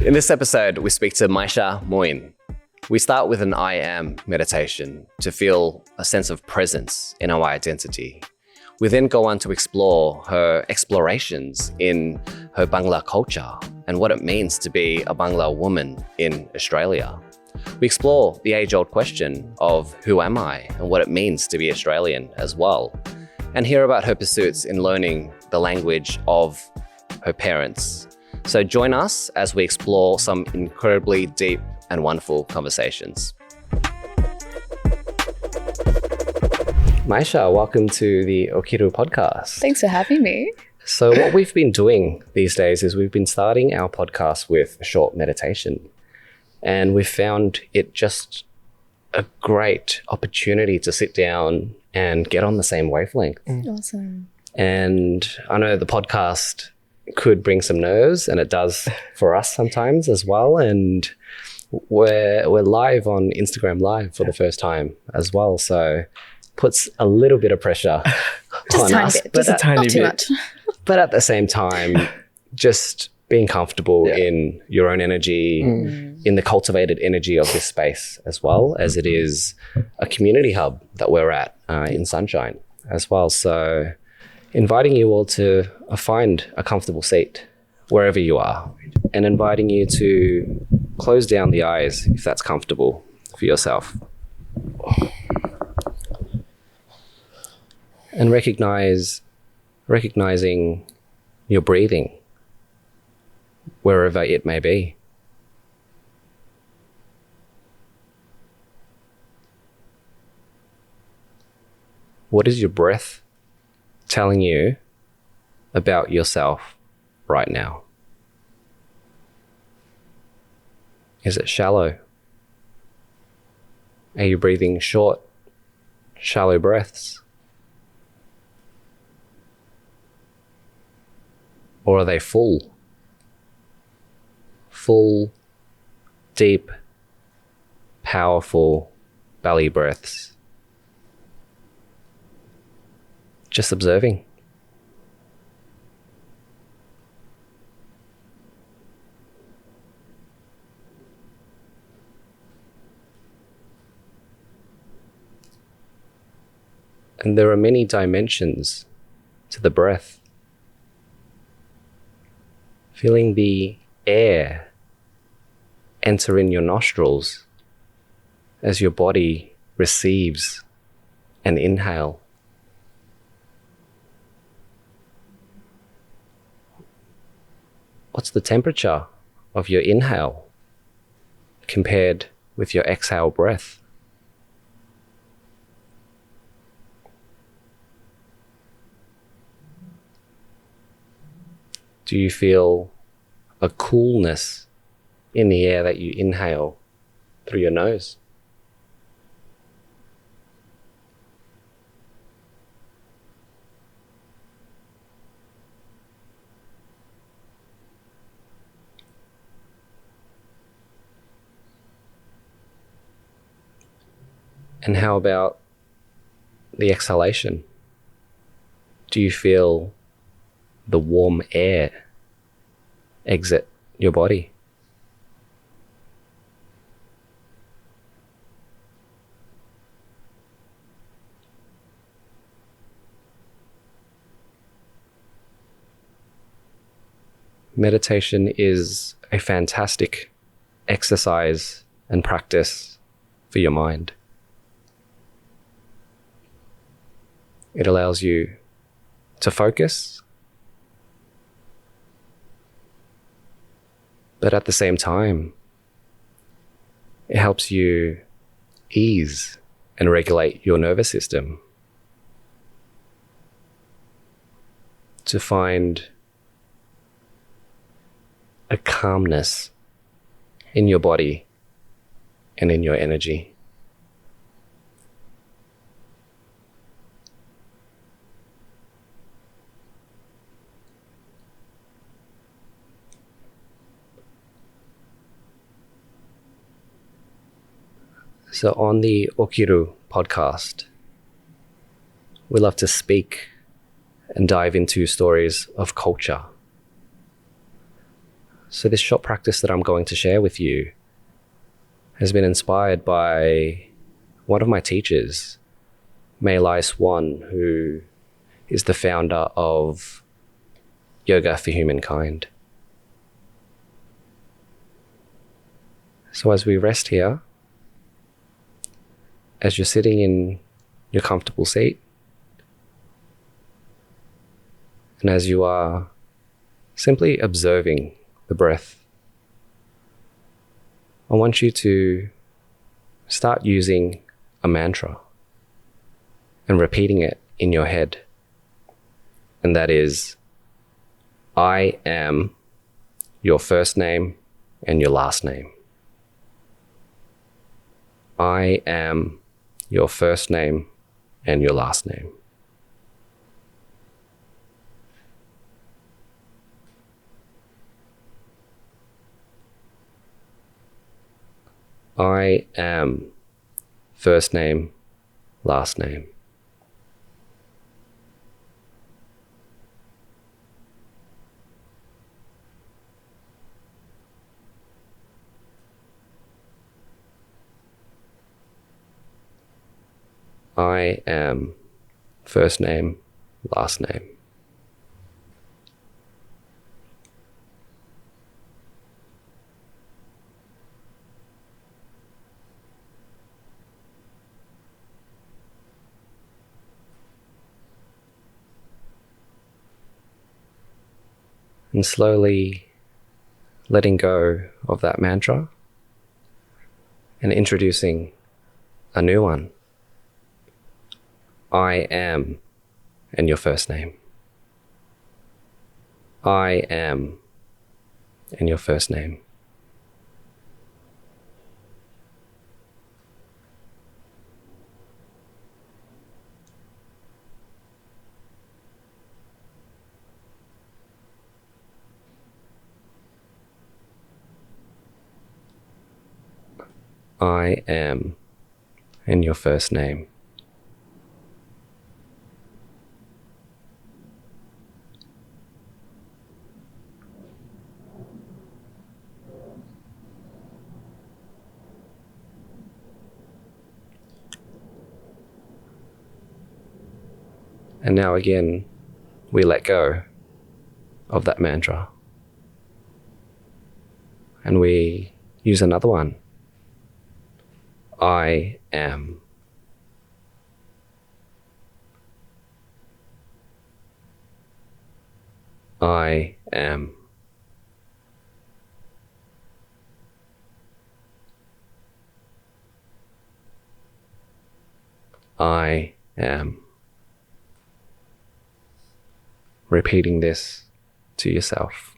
In this episode, we speak to Maiysha Moin. We start with an I am meditation to feel a sense of presence in our identity. We then go on to explore her explorations in her Bangla culture and what it means to be a Bangla woman in Australia. We explore the age-old question of who am I and what it means to be Australian as well, and hear about her pursuits in learning the language of her parents. So join us as we explore some incredibly deep and wonderful conversations. Maiysha, welcome to the OKIRU podcast. Thanks for having me. So what we've been doing these days is we've been starting our podcast with a short meditation. And we found it just a great opportunity to sit down and get on the same wavelength. Awesome. And I know the podcast could bring some nerves, and it does for us sometimes as well. And we're live on Instagram Live for the first time as well. So puts a little bit of pressure on us. Just a tiny bit. Not too much. But at the same time, just being comfortable in your own energy, in the cultivated energy of this space, as well as it is a community hub that we're at in Sunshine as well. So inviting you all to find a comfortable seat wherever you are, and inviting you to close down the eyes if that's comfortable for yourself. And recognizing your breathing, wherever it may be. What is your breath telling you about yourself right now? Is it shallow? Are you breathing short, shallow breaths? Or are they full? Full, deep, powerful belly breaths. Just observing. And there are many dimensions to the breath. Feeling the air enter in your nostrils as your body receives an inhale. What's the temperature of your inhale compared with your exhale breath? Do you feel a coolness in the air that you inhale through your nose? And how about the exhalation? Do you feel the warm air exit your body? Meditation is a fantastic exercise and practice for your mind. It allows you to focus, but at the same time, it helps you ease and regulate your nervous system to find a calmness in your body and in your energy. So on the OKIRU podcast, we love to speak and dive into stories of culture. So this short practice that I'm going to share with you has been inspired by one of my teachers, Maiysha Moin, who is the founder of Yoga for Humankind. So as we rest here, as you're sitting in your comfortable seat, and as you are simply observing the breath, I want you to start using a mantra and repeating it in your head. And that is, I am your first name and your last name. I am your first name and your last name. I am first name, last name. I am first name, last name. And slowly letting go of that mantra and introducing a new one. I am, and your first name. I am, and your first name. I am, and your first name. And now again, we let go of that mantra. And we use another one. I am. I am. I am. Repeating this to yourself.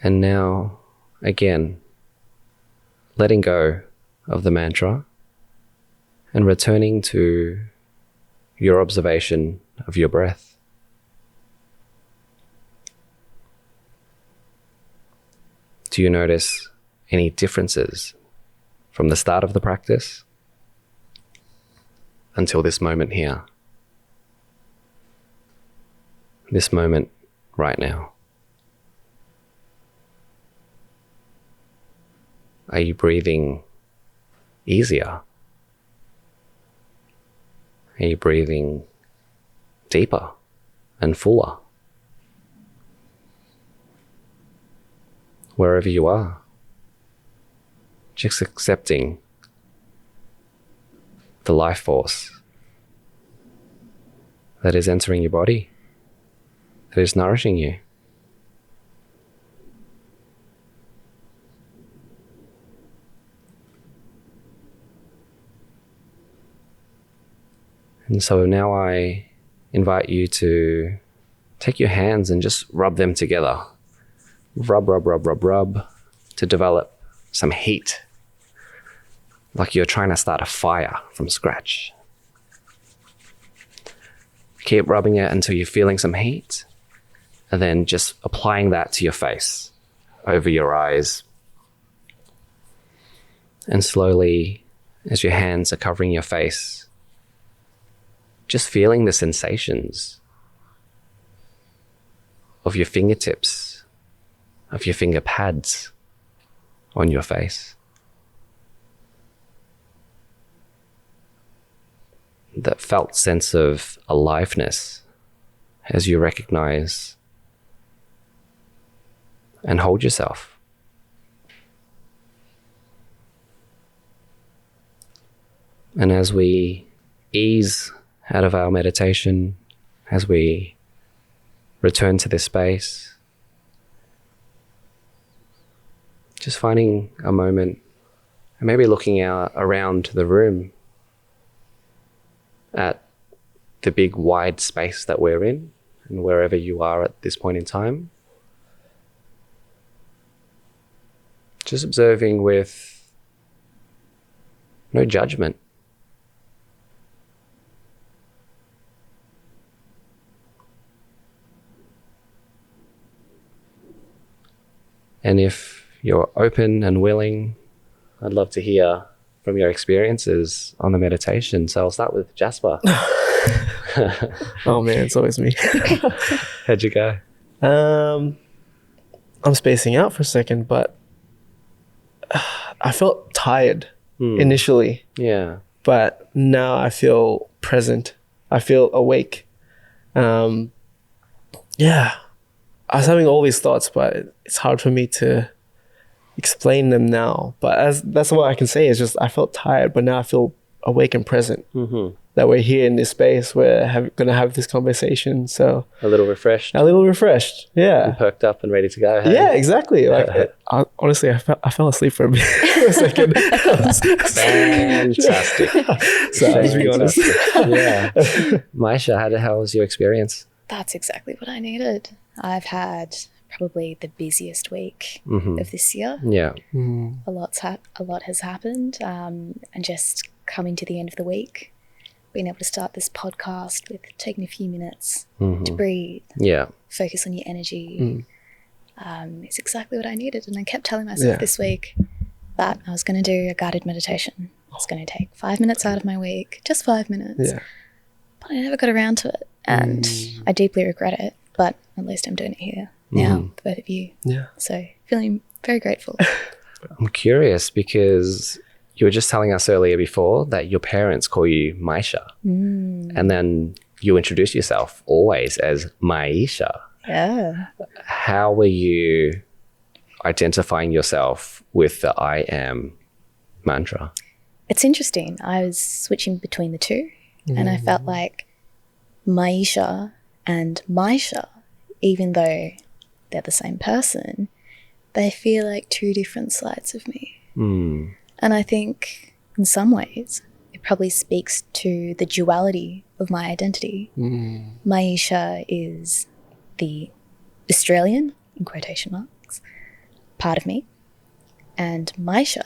And now, again, letting go of the mantra and returning to your observation of your breath. Do you notice any differences from the start of the practice until this moment here? This moment right now. Are you breathing easier? Are you breathing deeper and fuller? Wherever you are, just accepting the life force that is entering your body, that is nourishing you. And so now I invite you to take your hands and just rub them together rub to develop some heat, like you're trying to start a fire from scratch. Keep rubbing it until you're feeling some heat, and then just applying that to your face, over your eyes. And slowly, as your hands are covering your face, just feeling the sensations of your fingertips, of your finger pads on your face. That felt sense of aliveness as you recognize and hold yourself. And as we ease out of our meditation, as we return to this space, just finding a moment and maybe looking out around the room at the big wide space that we're in and wherever you are at this point in time. Just observing with no judgment. And if you're open and willing, I'd love to hear from your experiences on the meditation. So I'll start with Jasper. Oh man, it's always me. How'd you go? I'm spacing out for a second, but I felt tired initially. Yeah. But now I feel present. I feel awake. Yeah. I was having all these thoughts, but it's hard for me to explain them now. But that's what I can say is just I felt tired, but now I feel awake and present. Mm-hmm. That we're here in this space, we're going to have this conversation. So A little refreshed. Yeah. And perked up and ready to go. Hey? Yeah, exactly. Like honestly, I fell asleep for a second. Fantastic. So I'll just be honest. Yeah. Maiysha, how was your experience? That's exactly what I needed. I've had probably the busiest week of this year. Yeah. A lot has happened, and just coming to the end of the week, being able to start this podcast with taking a few minutes to breathe, focus on your energy, is exactly what I needed. And I kept telling myself this week that I was going to do a guided meditation. It's going to take 5 minutes out of my week, just 5 minutes. Yeah. But I never got around to it, and I deeply regret it. But at least I'm doing it here now for both of you. Yeah. So feeling very grateful. I'm curious because you were just telling us earlier before that your parents call you Maiysha. And then you introduce yourself always as Maiysha. Yeah. How were you identifying yourself with the I am mantra? It's interesting. I was switching between the two, and I felt like Maiysha and Maiysha, even though they're the same person, they feel like two different sides of me. And I think in some ways it probably speaks to the duality of my identity. Maiysha is the Australian, in quotation marks, part of me, and Maiysha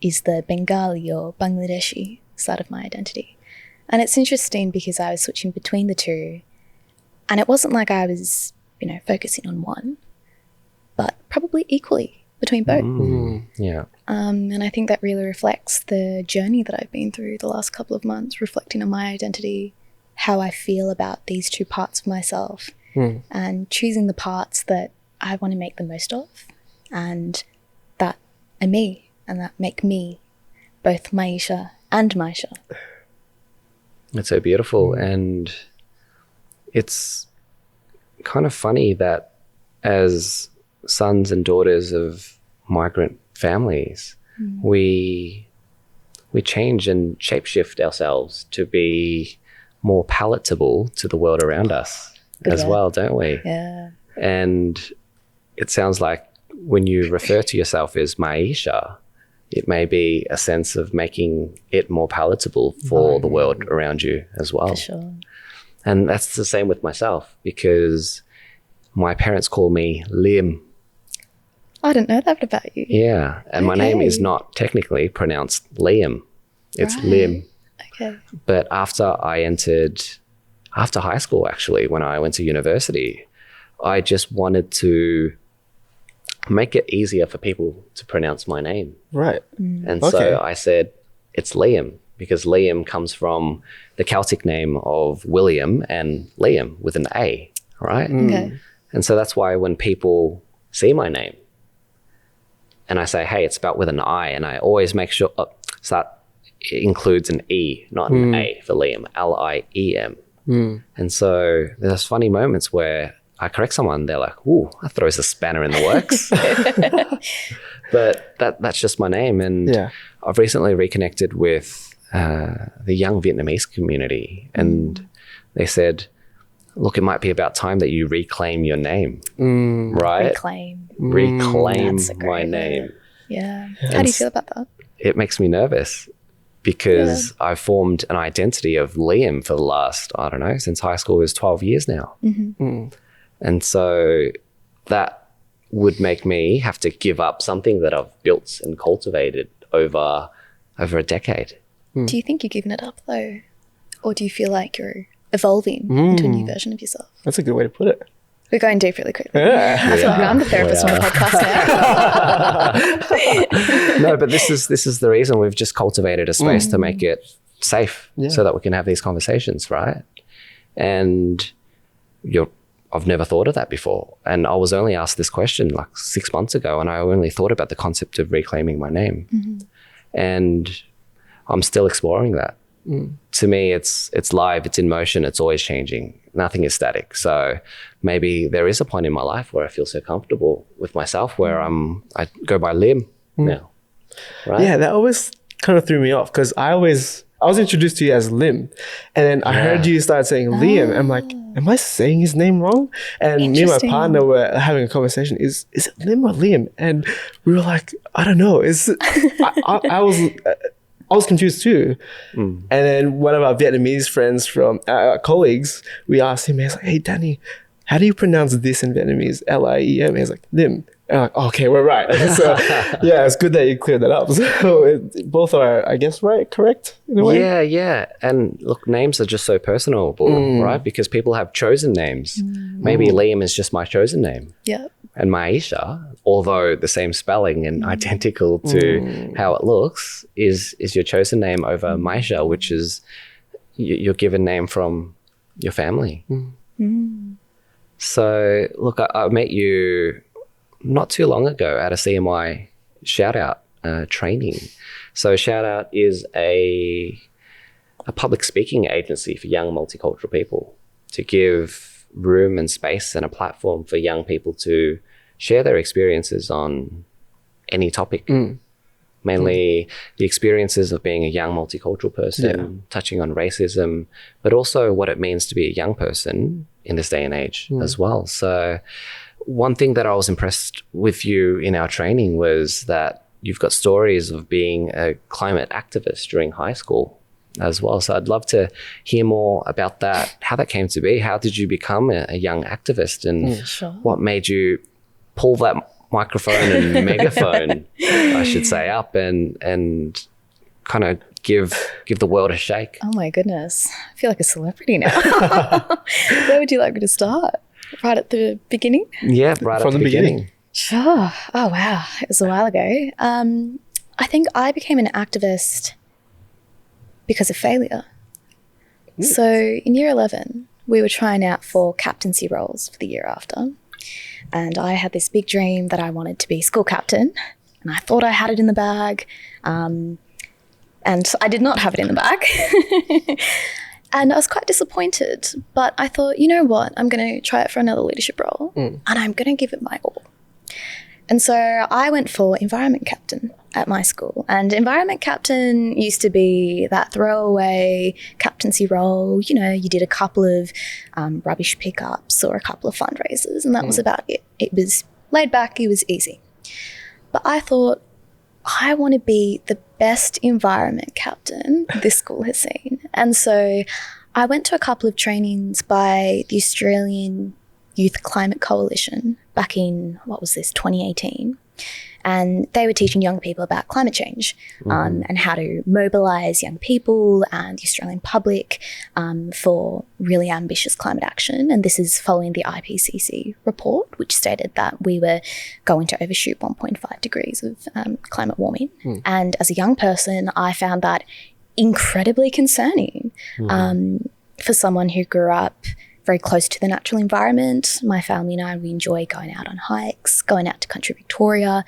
is the Bengali or Bangladeshi side of my identity. And it's interesting because I was switching between the two, and it wasn't like I was, focusing on one, but probably equally between both. Yeah. And I think that really reflects the journey that I've been through the last couple of months, reflecting on my identity, how I feel about these two parts of myself, and choosing the parts that I want to make the most of, and that are me, and that make me both Maiysha and Maiysha. It's so beautiful. And it's kind of funny that as sons and daughters of migrant families, we change and shapeshift ourselves to be more palatable to the world around us as well, don't we? Yeah. And it sounds like when you refer to yourself as Maiysha, it may be a sense of making it more palatable for the world around you as well. For sure. And that's the same with myself, because my parents call me Lim. I didn't know that about you. Yeah. And my name is not technically pronounced Liam. It's Lim. Okay. But after high school, actually, when I went to university, I just wanted to make it easier for people to pronounce my name. Right. And so I said, it's Liam, because Liam comes from the Celtic name of William and Liam with an A, right? Okay. And so that's why when people see my name and I say, hey, it's spelled with an I, and I always make sure so that it includes an E, not an A for Liam, L-I-E-M. And so there's funny moments where I correct someone, they're like, ooh, that throws a spanner in the works. But that's just my name. And I've recently reconnected with the young Vietnamese community, and they said, look, it might be about time that you reclaim your name, right? Reclaim my name. Yeah. How do you feel about that? It makes me nervous because I've formed an identity of Liam for the last, I don't know, since high school is 12 years now. And so that would make me have to give up something that I've built and cultivated over a decade. Do you think you're giving it up though? Or do you feel like you're evolving into a new version of yourself? That's a good way to put it. We're going deep really quickly. Yeah. I feel like I'm the therapist on the podcast now. No, but this is the reason we've just cultivated a space to make it safe so that we can have these conversations, right? And I've never thought of that before. And I was only asked this question like 6 months ago, and I only thought about the concept of reclaiming my name. And I'm still exploring that. To me, it's live, it's in motion, it's always changing. Nothing is static. So maybe there is a point in my life where I feel so comfortable with myself where I go by Lim now. Right? Yeah, that always kind of threw me off because I was introduced to you as Lim, and then I heard you start saying Liam. I'm like, am I saying his name wrong? And me and my partner were having a conversation. Is it Lim or Liam? And we were like, I don't know. I was confused too. And then one of our Vietnamese friends from colleagues, we asked him, he's like, hey, Danny, how do you pronounce this in Vietnamese? L-I-E-M. He's like, Lim. And I'm like, okay, we're right. So yeah, it's good that you cleared that up. So both are, I guess, correct in a way? Yeah. And look, names are just so personable, right? Because people have chosen names. Maybe Liam is just my chosen name. Yeah. And Maiysha, although the same spelling and identical to how it looks, is your chosen name over Maiysha, which is your given name from your family. So look, I met you not too long ago at a CMI shout out training. So shout out is a public speaking agency for young multicultural people to give room and space and a platform for young people to share their experiences on any topic. Mainly the experiences of being a young multicultural person, touching on racism, but also what it means to be a young person in this day and age as well. So one thing that I was impressed with you in our training was that you've got stories of being a climate activist during high school as well. So I'd love to hear more about that, how that came to be. How did you become a young activist, and what made you pull that microphone and megaphone, I should say, up and kind of give the world a shake? Oh my goodness. I feel like a celebrity now. Where would you like me to start? Right at the beginning? Yeah, right from at the beginning. Sure. Oh, wow. It was a while ago. I think I became an activist because of failure. So in year 11, we were trying out for captaincy roles for the year after. And I had this big dream that I wanted to be school captain. And I thought I had it in the bag. And I did not have it in the bag. And I was quite disappointed. But I thought, you know what? I'm going to try it for another leadership role. And I'm going to give it my all. And so I went for environment captain at my school. And environment captain used to be that throwaway captaincy role. You know, you did a couple of rubbish pickups or a couple of fundraisers, and that was about it. It was laid back, it was easy. But I thought, I want to be the best environment captain this school has seen. And so I went to a couple of trainings by the Australian Youth Climate Coalition back in, 2018. And they were teaching young people about climate change and how to mobilise young people and the Australian public for really ambitious climate action. And this is following the IPCC report, which stated that we were going to overshoot 1.5 degrees of climate warming. And as a young person, I found that incredibly concerning for someone who grew up very close to the natural environment. My family and I, we enjoy going out on hikes, going out to country Victoria.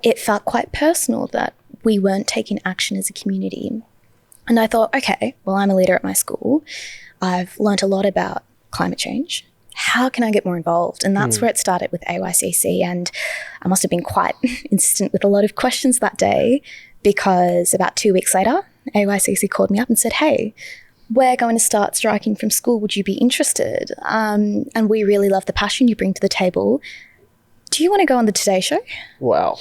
It felt quite personal that we weren't taking action as a community. And I thought, okay, well, I'm a leader at my school. I've learnt a lot about climate change. How can I get more involved? And that's where it started with AYCC. And I must have been quite insistent with a lot of questions that day, because about 2 weeks later, AYCC called me up and said, hey, we're going to start striking from school. Would you be interested? And we really love the passion you bring to the table. Do you want to go on the Today Show? Wow.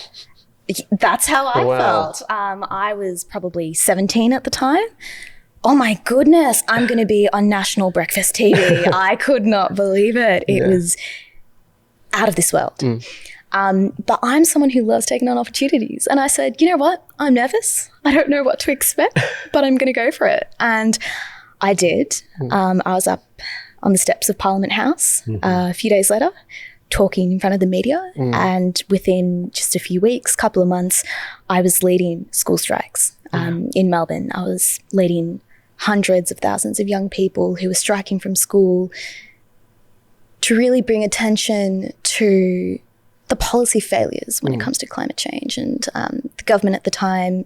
That's how I felt. I was probably 17 at the time. Oh my goodness, I'm going to be on national breakfast TV. I could not believe it. It was out of this world. But I'm someone who loves taking on opportunities. And I said, you know what? I'm nervous. I don't know what to expect, but I'm going to go for it. And I did. I was up on the steps of Parliament House a few days later, talking in front of the media. And within just a few weeks, couple of months, I was leading school strikes in Melbourne. I was leading hundreds of thousands of young people who were striking from school to really bring attention to the policy failures when it comes to climate change. And the government at the time,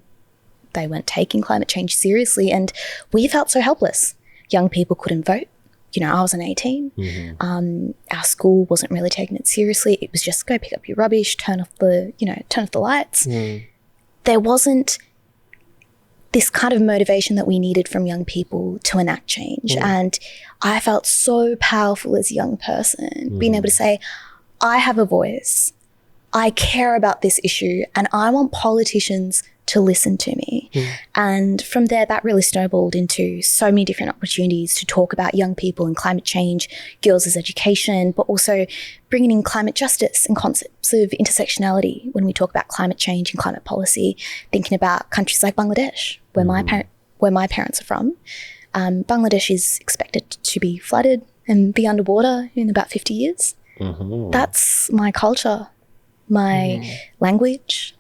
they weren't taking climate change seriously, and we felt so helpless. Young people couldn't vote. You know, I wasn't 18. Our school wasn't really taking it seriously. It was just go pick up your rubbish, turn off the lights. There wasn't this kind of motivation that we needed from young people to enact change. And I felt so powerful as a young person, being able to say, I have a voice, I care about this issue, and I want politicians to listen to me. And from there, that really snowballed into so many different opportunities to talk about young people and climate change, girls' education, but also bringing in climate justice and concepts of intersectionality when we talk about climate change and climate policy, thinking about countries like Bangladesh, where my parents are from. Bangladesh is expected to be flooded and be underwater in about 50 years. That's my culture, my language,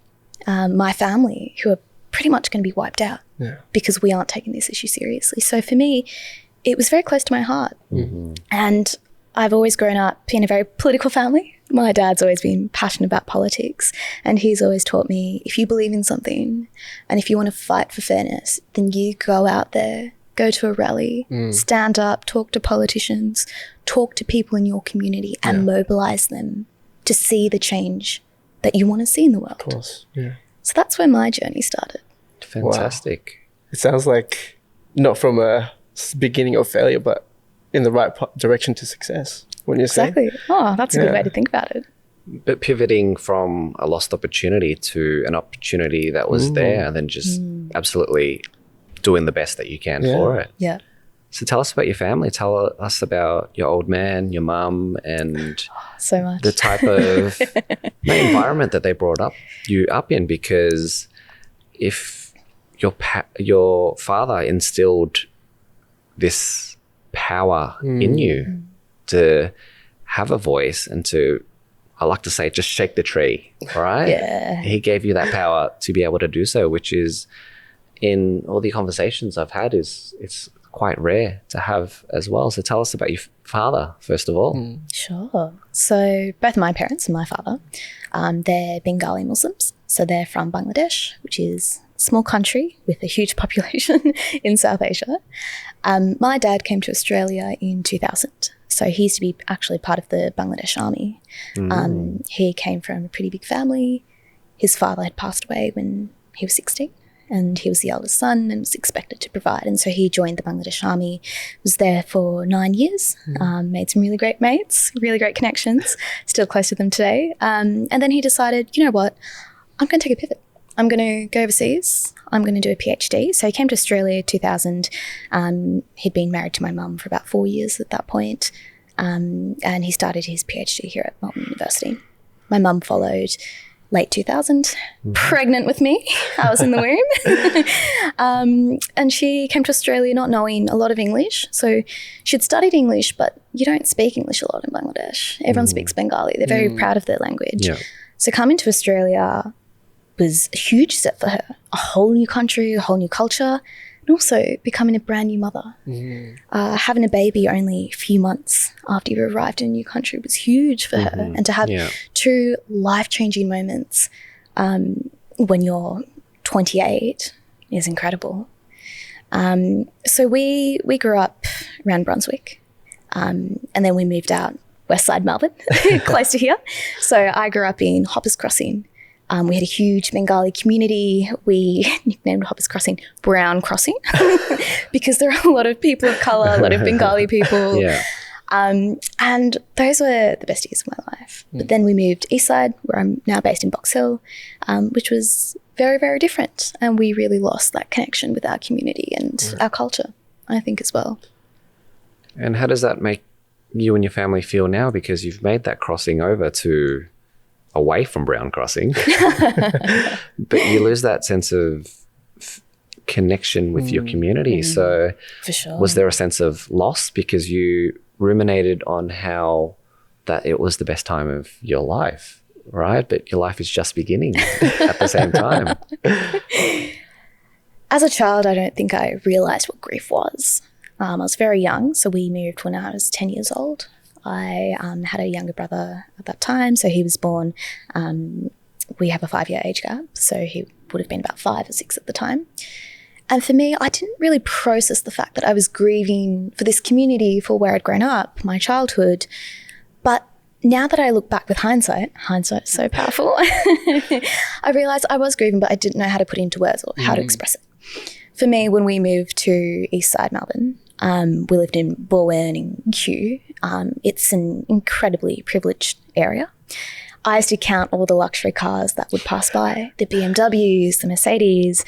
my family, who are pretty much going to be wiped out because we aren't taking this issue seriously. So for me, it was very close to my heart. And I've always grown up in a very political family. My dad's always been passionate about politics, and he's always taught me, if you believe in something and if you want to fight for fairness, then you go out there, go to a rally, stand up, talk to politicians, talk to people in your community and mobilise them to see the change that you want to see in the world. Of course, So that's where my journey started. Fantastic. Wow. It sounds like not from a beginning of failure, but in the right direction to success, when you say. Exactly. Oh, that's a good way to think about it. But pivoting from a lost opportunity to an opportunity that was there, and then just absolutely doing the best that you can for it. Yeah. So tell us about your family. Tell us about your old man, your mum, and so much. the type of environment that they brought you up in. Because if your father instilled this power in you to have a voice and to, I like to say, just shake the tree, right? Yeah. He gave you that power to be able to do so, which is, in all the conversations I've had, it's quite rare to have as well. So tell us about your father, first of all. Sure. So both my parents and my father, they're Bengali Muslims. So they're from Bangladesh, which is a small country with a huge population in South Asia. My dad came to Australia in 2000. So he used to be actually part of the Bangladesh army. He came from a pretty big family. His father had passed away when he was 16. And he was the eldest son and was expected to provide. And so he joined the Bangladesh Army, was there for 9 years, made some really great mates, really great connections, still close to them today. And then he decided, you know what, I'm going to take a pivot. I'm going to go overseas. I'm going to do a PhD. So he came to Australia in 2000. He'd been married to my mum for about 4 years at that point. And he started his PhD here at Monash University. My mum followed. late 2000, pregnant with me. I was in the womb. And she came to Australia not knowing a lot of English. So she'd studied English, but you don't speak English a lot in Bangladesh. Everyone speaks Bengali. They're very proud of their language. Yeah. So coming to Australia was a huge step for her. A whole new country, a whole new culture, and also becoming a brand new mother. Having a baby only a few months after you arrived in a new country was huge for her. And to have two life-changing moments when you're 28 is incredible. So we grew up around Brunswick, and then we moved out west side Melbourne, close to here. So I grew up in Hoppers Crossing. We had a huge Bengali community. We nicknamed Hoppers Crossing Brown Crossing because there are a lot of people of colour, a lot of Bengali people. And those were the best years of my life. But then we moved east side, where I'm now based in Box Hill, which was very, very different. And we really lost that connection with our community and our culture, I think, as well. And how does that make you and your family feel now? Because you've made that crossing over to away from Brown Crossing, but you lose that sense of connection with your community. So for sure. Was there a sense of loss because you ruminated on how that it was the best time of your life, right? But your life is just beginning at the same time. As a child, I don't think I realised what grief was. I was very young, so we moved when I was 10 years old. I had a younger brother at that time, so he was born. We have a 5-year age gap, so he would have been about 5 or 6 at the time. And for me, I didn't really process the fact that I was grieving for this community, for where I'd grown up, my childhood. But now that I look back with hindsight's so powerful, I realised I was grieving, but I didn't know how to put it into words or how to express it. For me, when we moved to east side Melbourne, we lived in Bowen and Kew. It's an incredibly privileged area. I used to count all the luxury cars that would pass by, the BMWs, the Mercedes.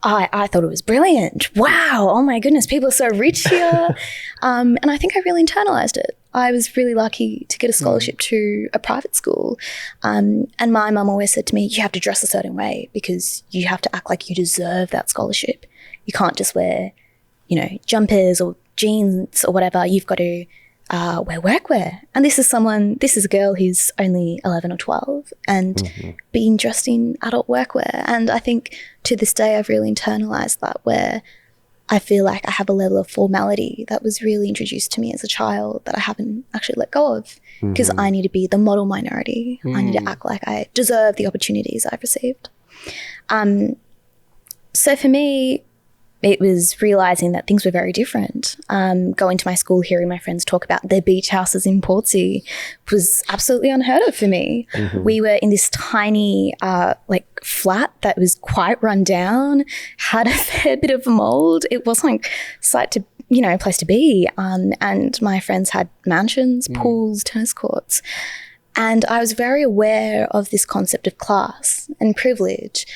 I thought it was brilliant. Wow, oh my goodness, people are so rich here. And I think I really internalized it. I was really lucky to get a scholarship to a private school. And my mum always said to me, you have to dress a certain way because you have to act like you deserve that scholarship. You can't just wear, jumpers or jeans or whatever. You've got to wear workwear. And this is a girl who's only 11 or 12 and being dressed in adult workwear. And I think to this day, I've really internalized that, where I feel like I have a level of formality that was really introduced to me as a child that I haven't actually let go of, because I need to be the model minority. I need to act like I deserve the opportunities I've received. So for me, it was realising that things were very different. Going to my school, hearing my friends talk about their beach houses in Portsea was absolutely unheard of for me. We were in this tiny flat that was quite run down, had a fair bit of mould. It wasn't a place to be. And my friends had mansions, pools, tennis courts. And I was very aware of this concept of class and privilege.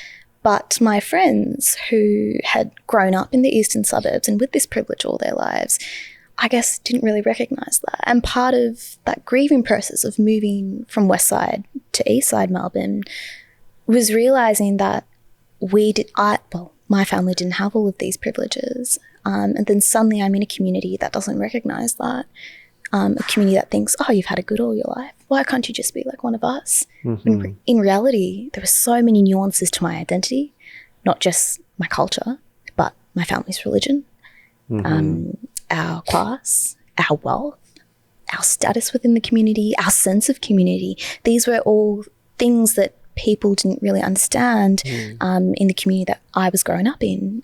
But my friends who had grown up in the eastern suburbs and with this privilege all their lives, I guess didn't really recognise that. And part of that grieving process of moving from west side to east side Melbourne was realising that my family didn't have all of these privileges. And then suddenly I'm in a community that doesn't recognise that. A community that thinks, oh, you've had it good all your life. Why can't you just be like one of us? In reality, there were so many nuances to my identity, not just my culture, but my family's religion, our class, our wealth, our status within the community, our sense of community. These were all things that people didn't really understand in the community that I was growing up in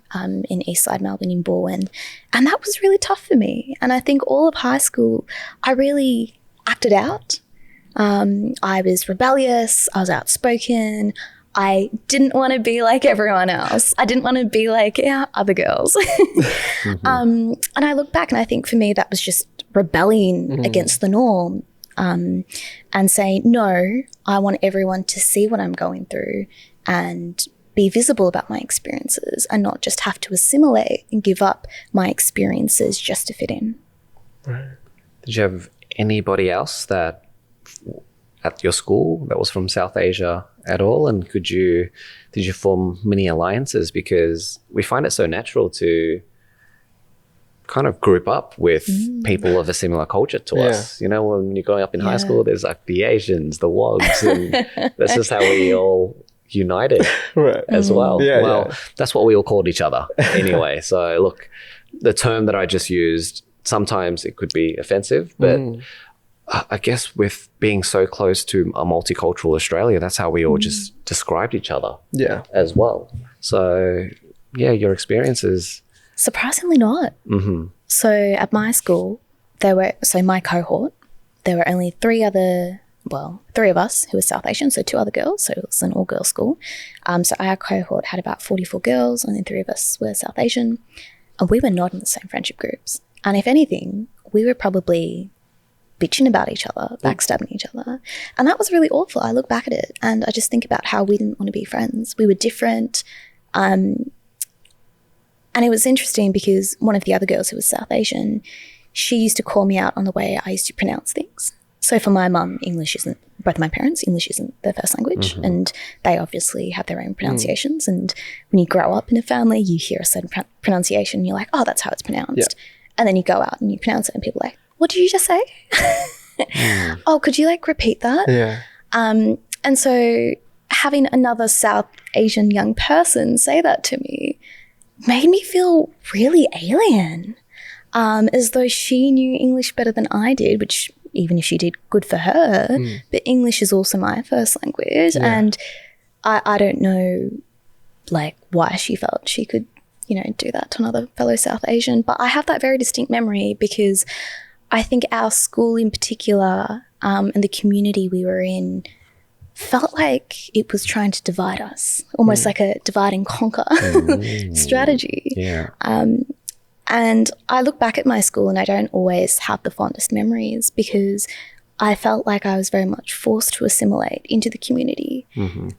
East Side Melbourne, in Bowen. And that was really tough for me. And I think all of high school, I really acted out. I was rebellious. I was outspoken. I didn't want to be like everyone else. I didn't want to be like other girls. And I look back and I think for me that was just rebelling against the norm. And say, no, I want everyone to see what I'm going through and be visible about my experiences and not just have to assimilate and give up my experiences just to fit in. Right. Did you have anybody else that at your school that was from South Asia at all? And did you form many alliances? Because we find it so natural to kind of group up with people of a similar culture to us. You know, when you're growing up in high school, there's like the Asians, the Wogs, and that's just how we all united as well. That's what we all called each other anyway. So look, the term that I just used, sometimes it could be offensive, but I guess with being so close to a multicultural Australia, that's how we all just described each other as well. So yeah, your experiences. Surprisingly not. So at my school, my cohort, there were only three of us who were South Asian, so 2 other girls, so it was an all-girls school. So our cohort had about 44 girls, and then 3 of us were South Asian, and we were not in the same friendship groups. And if anything, we were probably bitching about each other, backstabbing each other. And that was really awful. I look back at it and I just think about how we didn't want to be friends. We were different. And it was interesting because one of the other girls who was South Asian, she used to call me out on the way I used to pronounce things. So for my mum, both my parents, English isn't their first language, and they obviously have their own pronunciations. And when you grow up in a family, you hear a certain pronunciation, and you're like, oh, that's how it's pronounced. And then you go out and you pronounce it and people are like, what did you just say? Oh, could you like repeat that? And so having another South Asian young person say that to me made me feel really alien, as though she knew English better than I did, which even if she did, good for her, but English is also my first language. And I don't know like why she felt she could, do that to another fellow South Asian. But I have that very distinct memory because I think our school in particular, and the community we were in, felt like it was trying to divide us, almost like a divide and conquer strategy. And I look back at my school and I don't always have the fondest memories because I felt like I was very much forced to assimilate into the community.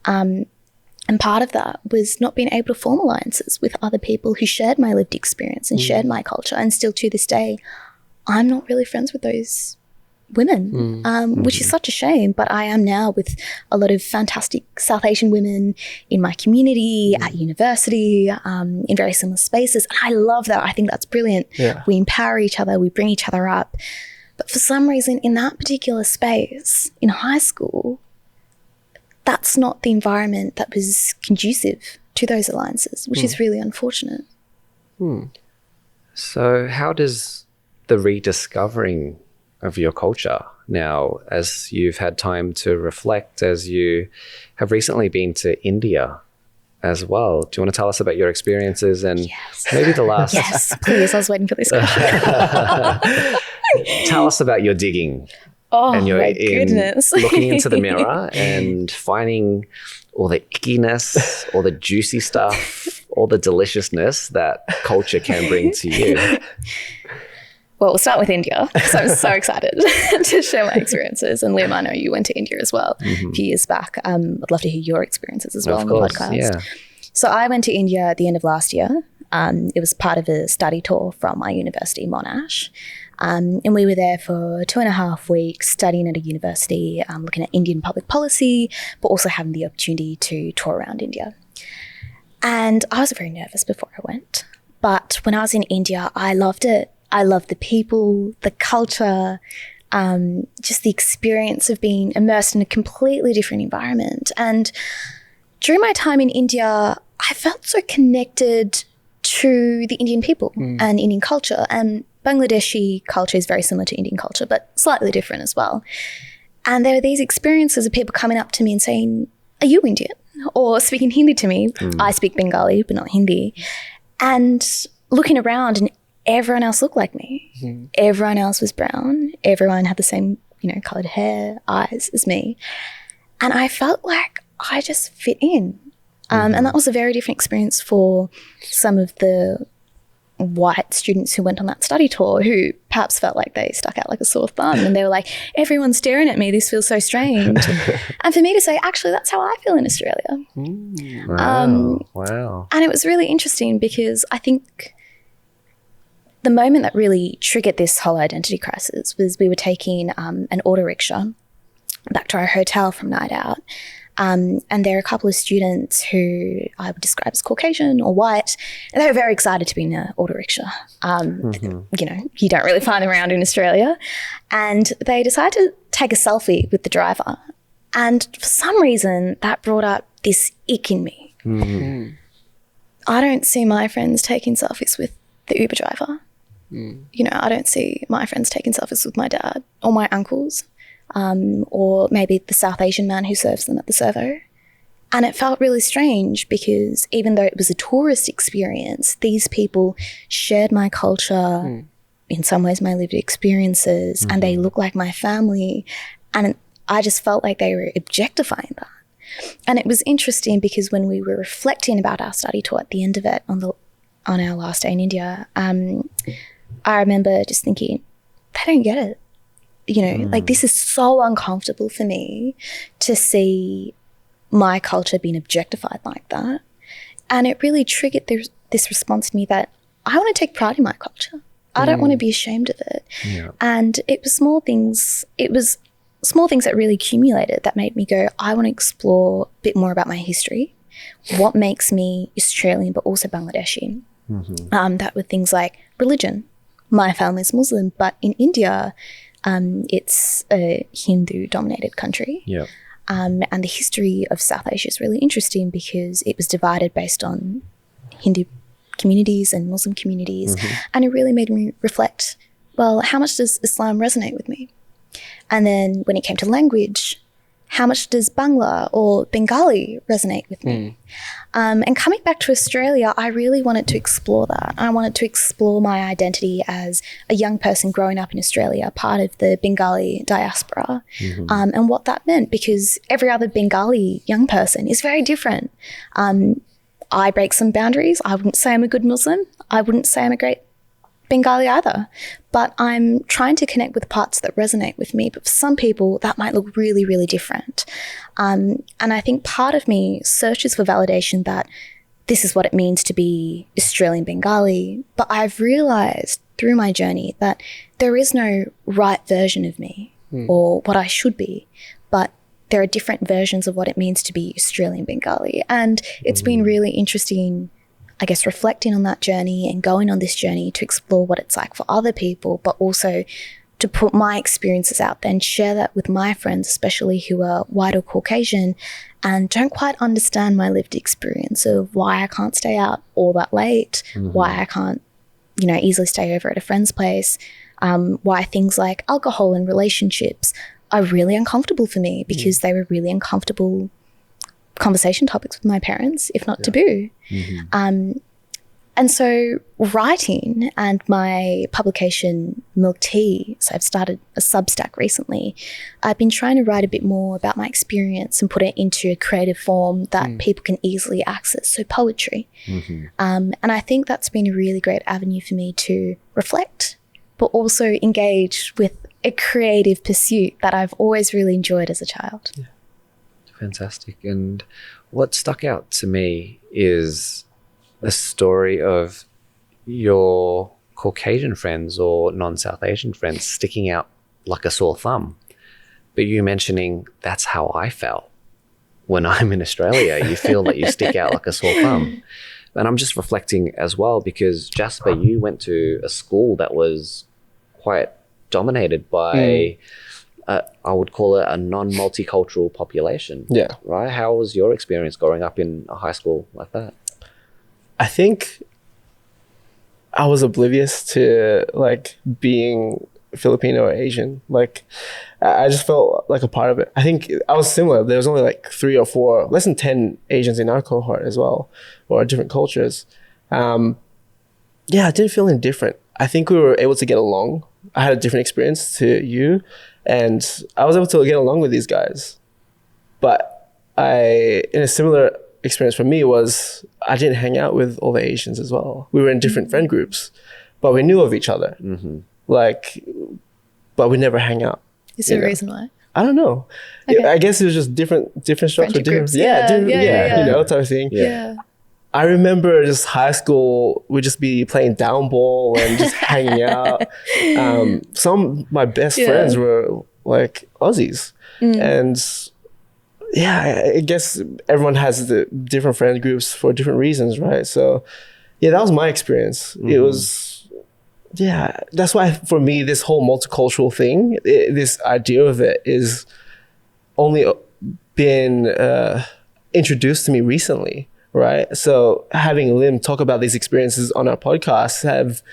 And part of that was not being able to form alliances with other people who shared my lived experience and shared my culture. And still to this day, I'm not really friends with those women, which is such a shame. But I am now with a lot of fantastic South Asian women in my community, at university, in very similar spaces. And I love that. I think that's brilliant. We empower each other, we bring each other up. But for some reason in that particular space, in high school, that's not the environment that was conducive to those alliances, which is really unfortunate. So how does the rediscovering of your culture now, as you've had time to reflect, as you have recently been to India as well, do you want to tell us about your experiences and maybe the last... Yes, please. I was waiting for this question. Tell us about your digging. Oh, and you're my goodness. looking into the mirror and finding all the ickiness, all the juicy stuff, all the deliciousness that culture can bring to you. Well, we'll start with India because I'm so excited to share my experiences. And Liam, I know you went to India as well a few years back. I'd love to hear your experiences as well on the podcast. So I went to India at the end of last year. It was part of a study tour from my university, Monash. And we were there for 2.5 weeks studying at a university, looking at Indian public policy, but also having the opportunity to tour around India. And I was very nervous before I went. But when I was in India, I loved it. I loved the people, the culture, just the experience of being immersed in a completely different environment. And during my time in India, I felt so connected to the Indian people and Indian culture. And Bangladeshi culture is very similar to Indian culture, but slightly different as well. And there are these experiences of people coming up to me and saying, are you Indian? Or speaking Hindi to me. I speak Bengali, but not Hindi. And looking around and everyone else looked like me. Everyone else was brown. Everyone had the same, coloured hair, eyes as me. And I felt like I just fit in. And that was a very different experience for some of the white students who went on that study tour who perhaps felt like they stuck out like a sore thumb and they were like, everyone's staring at me, this feels so strange. And for me to say, actually, that's how I feel in Australia. Wow. And it was really interesting because I think the moment that really triggered this whole identity crisis was we were taking an auto rickshaw back to our hotel from night out. And there are a couple of students who I would describe as Caucasian or white. And they were very excited to be in an auto rickshaw. You know, you don't really find them around in Australia. And they decided to take a selfie with the driver. And for some reason, that brought up this ick in me. I don't see my friends taking selfies with the Uber driver. You know, I don't see my friends taking selfies with my dad or my uncles. Or maybe the South Asian man who serves them at the servo. And it felt really strange because even though it was a tourist experience, these people shared my culture, in some ways my lived experiences, and they look like my family. And I just felt like they were objectifying that. And it was interesting because when we were reflecting about our study tour at the end of it on our last day in India, I remember just thinking, they don't get it. You know, like this is so uncomfortable for me to see my culture being objectified like that. And it really triggered this response to me that I want to take pride in my culture. I don't want to be ashamed of it. Yeah. And it was small things that really accumulated that made me go, I want to explore a bit more about my history, what makes me Australian but also Bangladeshi. That were things like religion. My family's Muslim, but in India, it's a Hindu-dominated country. Yeah. And the history of South Asia is really interesting because it was divided based on Hindu communities and Muslim communities. And it really made me reflect, well, how much does Islam resonate with me? And then when it came to language, how much does Bangla or Bengali resonate with me? And coming back to Australia, I really wanted to explore that. I wanted to explore my identity as a young person growing up in Australia, part of the Bengali diaspora, and what that meant, because every other Bengali young person is very different. I break some boundaries. I wouldn't say I'm a good Muslim. I wouldn't say I'm a great Bengali either, but I'm trying to connect with parts that resonate with me. But for some people, that might look really, really different. And I think part of me searches for validation that this is what it means to be Australian Bengali. But I've realized through my journey that there is no right version of me or what I should be, but there are different versions of what it means to be Australian Bengali. And it's been really interesting, I guess, reflecting on that journey and going on this journey to explore what it's like for other people, but also to put my experiences out there and share that with my friends, especially who are white or Caucasian and don't quite understand my lived experience of why I can't stay out all that late, why I can't, you know, easily stay over at a friend's place, why things like alcohol and relationships are really uncomfortable for me because they were really uncomfortable conversation topics with my parents, if not taboo. And so writing and my publication Milk Tea, so I've started a Substack recently, I've been trying to write a bit more about my experience and put it into a creative form that people can easily access, so poetry. And I think that's been a really great avenue for me to reflect, but also engage with a creative pursuit that I've always really enjoyed as a child. Yeah. Fantastic. And what stuck out to me is the story of your Caucasian friends or non-South Asian friends sticking out like a sore thumb. But you mentioning that's how I felt when I'm in Australia. You feel that you stick out like a sore thumb. And I'm just reflecting as well because, Jasper, you went to a school that was quite dominated by... I would call it a non-multicultural population. Yeah. Right? How was your experience growing up in a high school like that? I think I was oblivious to like being Filipino or Asian. Like I just felt like a part of it. I think I was similar. There was only like 3 or 4, less than 10 Asians in our cohort as well, or different cultures. Yeah, I didn't feel any different. I think we were able to get along. I had a different experience to you. And I was able to get along with these guys. But in a similar experience for me was I didn't hang out with all the Asians as well. We were in different friend groups, but we knew of each other. Like, but we never hang out. Is there a reason why? I don't know. Okay. I guess it was just different structure. Groups. Yeah, you know, type of thing. Yeah. I remember just high school, we'd just be playing down ball and just hanging out. Some of my best friends were like Aussies. And yeah, I guess everyone has the different friend groups for different reasons, right? So yeah, that was my experience. It was, yeah, that's why for me, this whole multicultural thing, this idea of it is only been introduced to me recently, right? So having Lim talk about these experiences on our podcast have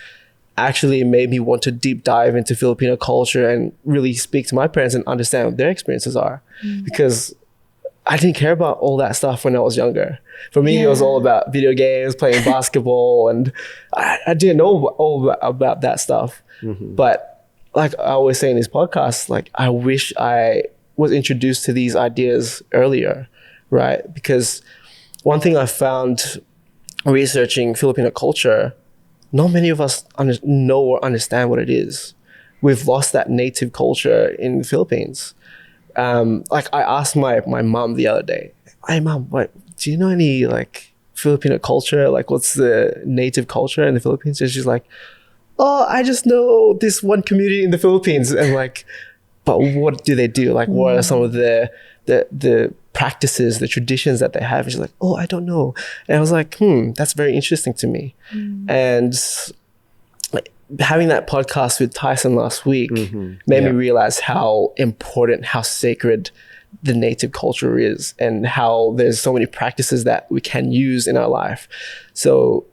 actually made me want to deep dive into Filipino culture and really speak to my parents and understand what their experiences are. Because I didn't care about all that stuff when I was younger. For me, it was all about video games, playing basketball, and I didn't know all about that stuff. But like I always say in these podcasts, like I wish I was introduced to these ideas earlier, right? Because one thing I found researching Filipino culture, not many of us know or understand what it is. We've lost that native culture in the Philippines. Like I asked my mom the other day, "Hey mom, what do you know any like Filipino culture? Like what's the native culture in the Philippines?" And she's like, "Oh, I just know this one community in the Philippines." And like, but what do they do? Like what are some of the practices, the traditions that they have? And she's like, "Oh, I don't know." And I was like, that's very interesting to me. And like having that podcast with Tyson last week made me realize how important, how sacred the native culture is, and how there's so many practices that we can use in our life. So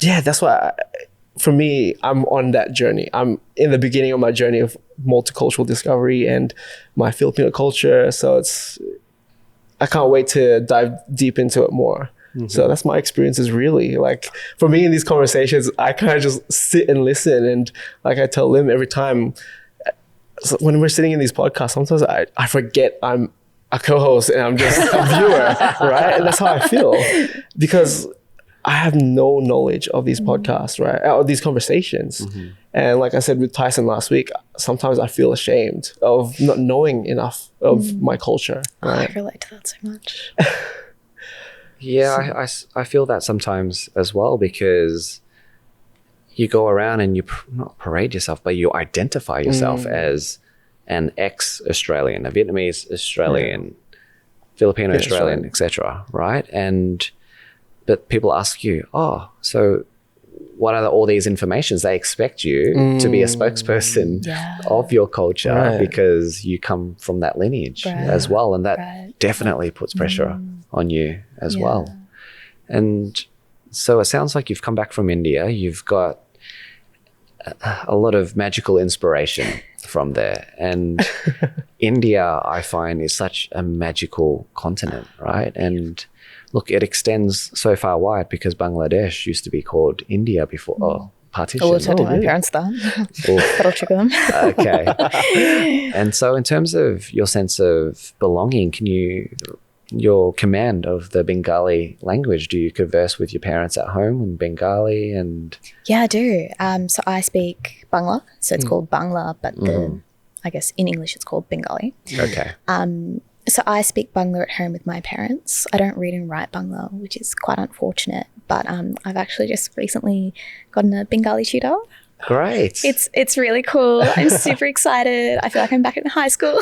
yeah, that's why for me, I'm on that journey. I'm in the beginning of my journey of multicultural discovery and my Filipino culture. So I can't wait to dive deep into it more. So that's my experiences really. Like for me in these conversations, I kind of just sit and listen. And like I tell Lim every time, so when we're sitting in these podcasts, sometimes I forget I'm a co-host and I'm just a viewer, right? And that's how I feel because I have no knowledge of these podcasts, right? Or these conversations. And like I said with Tyson last week, sometimes I feel ashamed of not knowing enough of my culture. Right? I relate to that so much. Yeah, I feel that sometimes as well because you go around and you not parade yourself, but you identify yourself as an ex-Australian, a Vietnamese Australian, Filipino Australian, etc. Right? But people ask you, "Oh, so what are all these informations?" They expect you to be a spokesperson of your culture because you come from that lineage as well, and that definitely puts pressure on you as well. And so it sounds like you've come back from India. You've got a lot of magical inspiration from there. And India, I find, is such a magical continent, right? And look, it extends so far wide because Bangladesh used to be called India before partition. Oh, we'll talk to my parents then. That'll trigger them. Okay. And so in terms of your sense of belonging, your command of the Bengali language, do you converse with your parents at home in Bengali? And yeah, I do. So I speak Bangla, so it's called Bangla, but I guess in English it's called Bengali. Okay. So I speak Bangla at home with my parents. I don't read and write Bangla, which is quite unfortunate, but I've actually just recently gotten a Bengali tutor. Great. It's really cool. I'm super excited. I feel like I'm back in high school,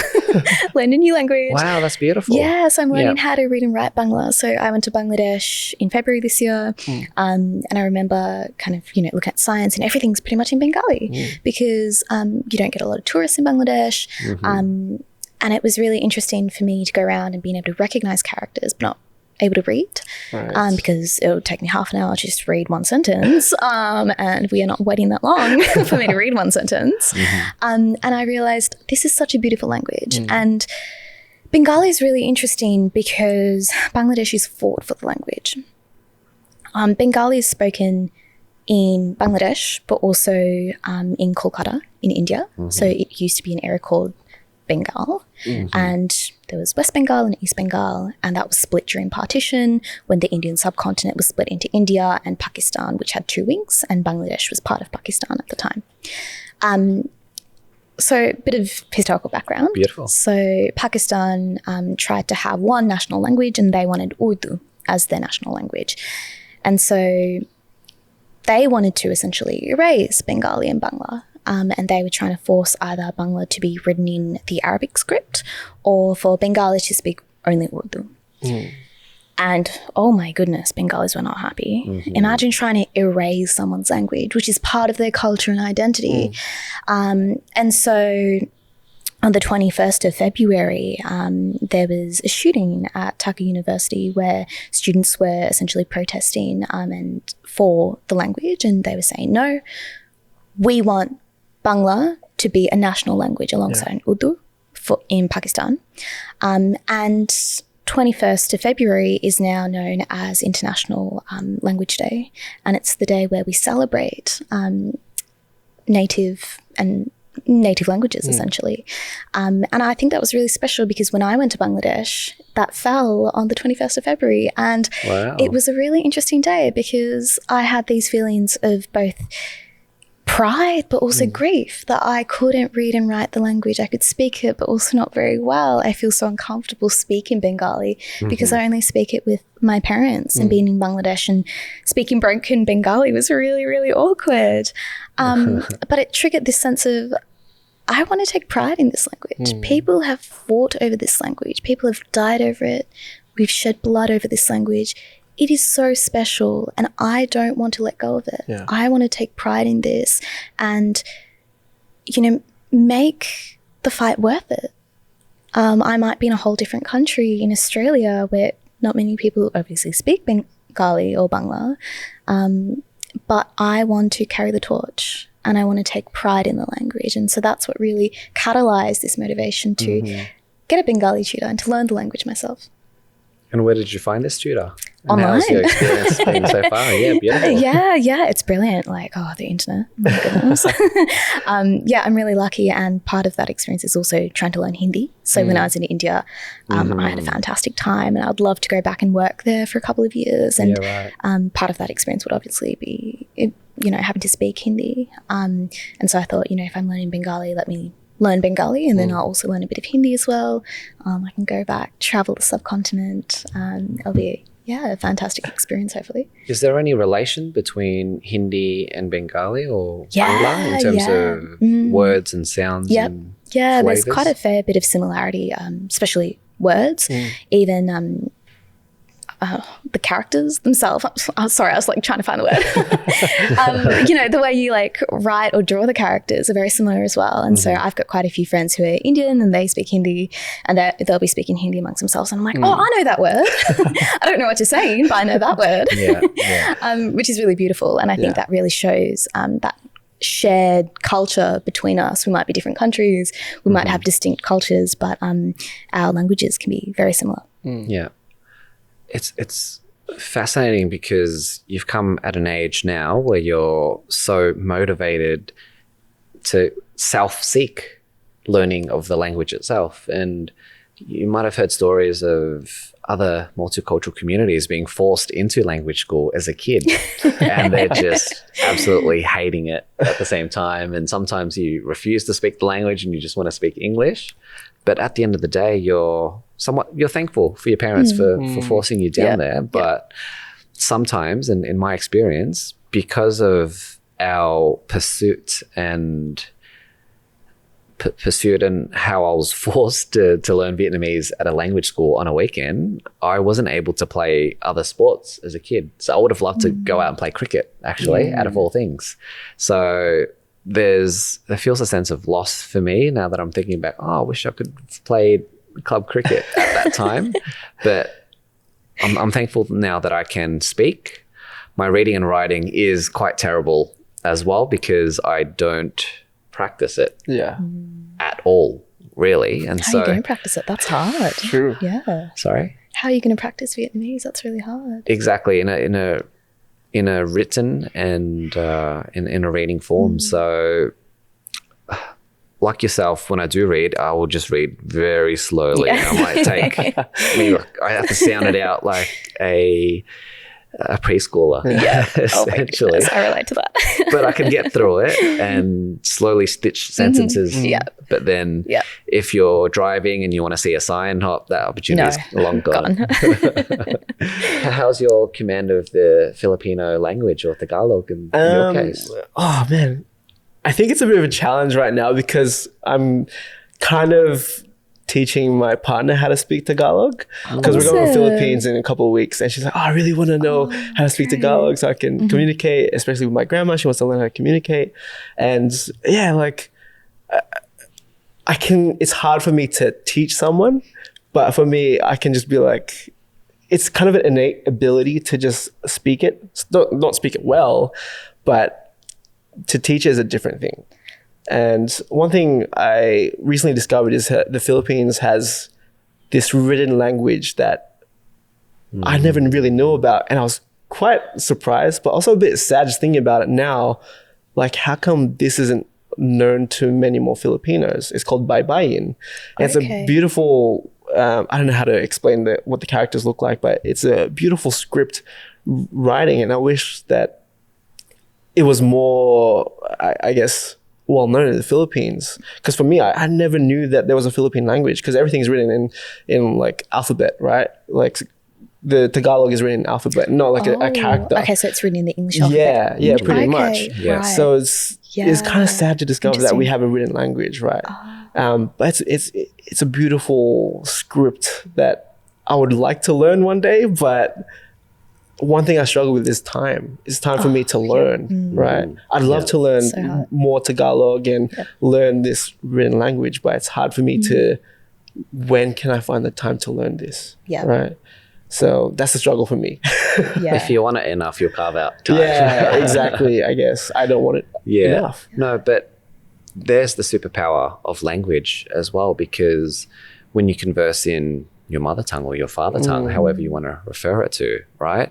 learning a new language. Wow, that's beautiful. Yeah, so I'm learning how to read and write Bangla. So I went to Bangladesh in February this year, and I remember kind of, looking at science and everything's pretty much in Bengali because you don't get a lot of tourists in Bangladesh. And it was really interesting for me to go around and being able to recognize characters, but not able to read because it would take me half an hour to just read one sentence and we are not waiting that long for me to read one sentence. And I realized this is such a beautiful language. And Bengali is really interesting because Bangladeshis fought for the language. Bengali is spoken in Bangladesh, but also in Kolkata in India. So it used to be an area called Bengal, and there was West Bengal and East Bengal, and that was split during partition when the Indian subcontinent was split into India and Pakistan, which had two wings, and Bangladesh was part of Pakistan at the time. So a bit of historical background. Beautiful. So Pakistan tried to have one national language and they wanted Urdu as their national language. And so they wanted to essentially erase Bengali and Bangla. and they were trying to force either Bangla to be written in the Arabic script or for Bengali to speak only Urdu. And oh my goodness, Bengalis were not happy. Imagine trying to erase someone's language, which is part of their culture and identity. And so on the 21st of February, there was a shooting at Dhaka University where students were essentially protesting and for the language, and they were saying, no, we want Bangla to be a national language alongside Urdu in Pakistan. And 21st of February is now known as International Language Day, and it's the day where we celebrate native languages, essentially. And I think that was really special because when I went to Bangladesh, that fell on the 21st of February. And it was a really interesting day because I had these feelings of both pride but also grief that I couldn't read and write the language. I could speak it but also not very well. I feel so uncomfortable speaking Bengali because I only speak it with my parents, and being in Bangladesh and speaking broken Bengali was really, really awkward. But it triggered this sense of, I want to take pride in this language. People have fought over this language. People have died over it. We've shed blood over this language. It is so special, and I don't want to let go of it. I want to take pride in this and, make the fight worth it. I might be in a whole different country in Australia where not many people obviously speak Bengali or Bangla, but I want to carry the torch and I want to take pride in the language. And so that's what really catalyzed this motivation to get a Bengali tutor and to learn the language myself. And where did you find this tutor? And Online. how's your experience been so far? Yeah, beautiful. Yeah, it's brilliant. The internet. My goodness. I'm really lucky, and part of that experience is also trying to learn Hindi. So when I was in India, I had a fantastic time, and I'd love to go back and work there for a couple of years. And part of that experience would obviously be, having to speak Hindi. And so I thought, if I'm learning Bengali, let me learn Bengali, and then I'll also learn a bit of Hindi as well. I can go back, travel the subcontinent. It'll be a fantastic experience, hopefully. Is there any relation between Hindi and Bengali or Bangla in terms of words and sounds? And there's quite a fair bit of similarity, especially words. Even the characters themselves. Sorry, I was trying to find the word. The way you write or draw the characters are very similar as well. And so I've got quite a few friends who are Indian and they speak Hindi, and they'll be speaking Hindi amongst themselves. And I'm like, oh, I know that word. I don't know what you're saying, but I know that word. Which is really beautiful. And I think that really shows that shared culture between us. We might be different countries. We might have distinct cultures, but our languages can be very similar. Yeah. It's fascinating because you've come at an age now where you're so motivated to self-seek learning of the language itself. And you might have heard stories of other multicultural communities being forced into language school as a kid and they're just absolutely hating it at the same time. And sometimes you refuse to speak the language and you just want to speak English. But at the end of the day, you're thankful for your parents for forcing you down there. But sometimes, and in my experience, because of our pursuit and how I was forced to learn Vietnamese at a language school on a weekend, I wasn't able to play other sports as a kid. So I would have loved to go out and play cricket, actually, out of all things. So there feels a sense of loss for me now that I'm thinking back, I wish I could have played club cricket at that time. But I'm thankful now that I can speak. My reading and writing is quite terrible as well because I don't practice it at all, really. And How are you going to practice it? That's hard. True. Yeah. Sorry? How are you going to practice Vietnamese? That's really hard. Exactly. In a written and in a reading form. So like yourself, when I do read, I will just read very slowly. And I might take, I have to sound it out like a preschooler, essentially. I relate to that. But I can get through it and slowly stitch sentences. But then if you're driving and you want to see a sign, that opportunity is long gone. How's your command of the Filipino language or Tagalog in your case? Oh, man. I think it's a bit of a challenge right now because I'm kind of teaching my partner how to speak Tagalog because we're going to the Philippines in a couple of weeks, and she's like, oh, I really want to know how to speak Tagalog so I can communicate, especially with my grandma. She wants to learn how to communicate. And yeah, like it's hard for me to teach someone, but for me, I can just be like, it's kind of an innate ability to just speak it, not speak it well, but to teach is a different thing. And one thing I recently discovered is that the Philippines has this written language that I never really knew about. And I was quite surprised, but also a bit sad just thinking about it now. Like, how come this isn't known to many more Filipinos? It's called Baybayin. And it's a beautiful, I don't know how to explain what the characters look like, but it's a beautiful script writing. And I wish that it was more, I guess, well known in the Philippines, because for me, I never knew that there was a Philippine language because everything's written in like alphabet, right? Like the Tagalog is written in alphabet, not like a character. Okay, so it's written in the English alphabet. Yeah, pretty much. Yeah. Right. So it's kind of sad to discover that we have a written language, right? But it's a beautiful script that I would like to learn one day, but one thing I struggle with is time. It's time for me to learn, right? I'd love to learn more Tagalog and learn this written language, but it's hard for me to, when can I find the time to learn this? Yeah. Right? So that's a struggle for me. If you want it enough, you'll carve out time. Yeah, exactly, I guess. I don't want it enough. No, but there's the superpower of language as well, because when you converse in your mother tongue or your father tongue, however you want to refer it to, right?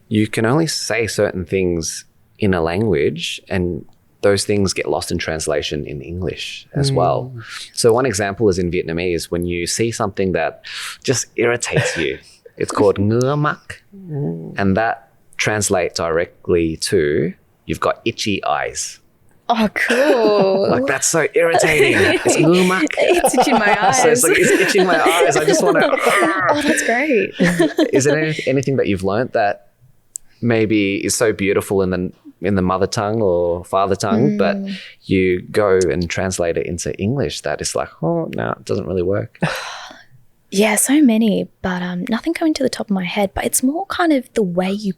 You can only say certain things in a language, and those things get lost in translation in English as well. So one example is in Vietnamese, when you see something that just irritates you, it's called ngơ mak, and that translates directly to, you've got itchy eyes. Oh, cool. Like, that's so irritating. It's ngơ mak. It's itching my eyes. So it's like, it's itching my eyes. I just want to. Oh, that's great. Is there anything that you've learned that maybe is so beautiful in the mother tongue or father tongue, but you go and translate it into English that is like, oh, no, it doesn't really work? Yeah, so many, but nothing coming to the top of my head, but it's more kind of the way you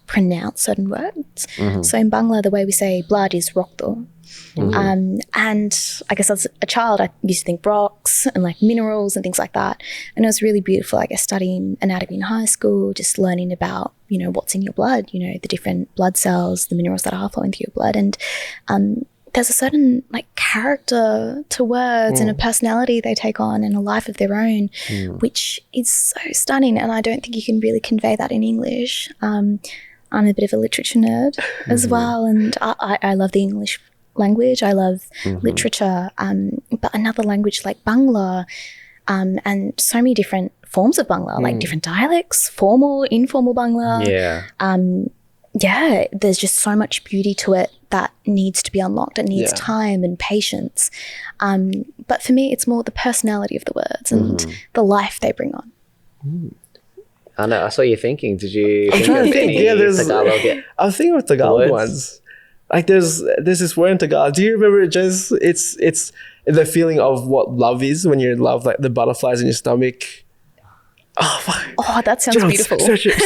pronounce certain words. So in Bangla, the way we say blood is rokto. And I guess as a child, I used to think rocks and like minerals and things like that. And it was really beautiful, I guess, studying anatomy in high school, just learning about, you know, what's in your blood, you know, the different blood cells, the minerals that are flowing through your blood. And there's a certain like character to words and a personality they take on and a life of their own, which is so stunning. And I don't think you can really convey that in English. I'm a bit of a literature nerd as well, and I love the English language. I love literature, but another language like Bangla, and so many different forms of Bangla, like different dialects, formal, informal Bangla. There's just so much beauty to it that needs to be unlocked. It needs time and patience. But for me, it's more the personality of the words and the life they bring on. I know. I saw you thinking. Did you I'm trying to think. any Tagalog? I was thinking of Tagalog ones. Like there's this word in Tagalog. Do you remember it, Jez? It's the feeling of what love is when you're in love, like the butterflies in your stomach. Oh, fuck. Oh, that sounds beautiful. Search it,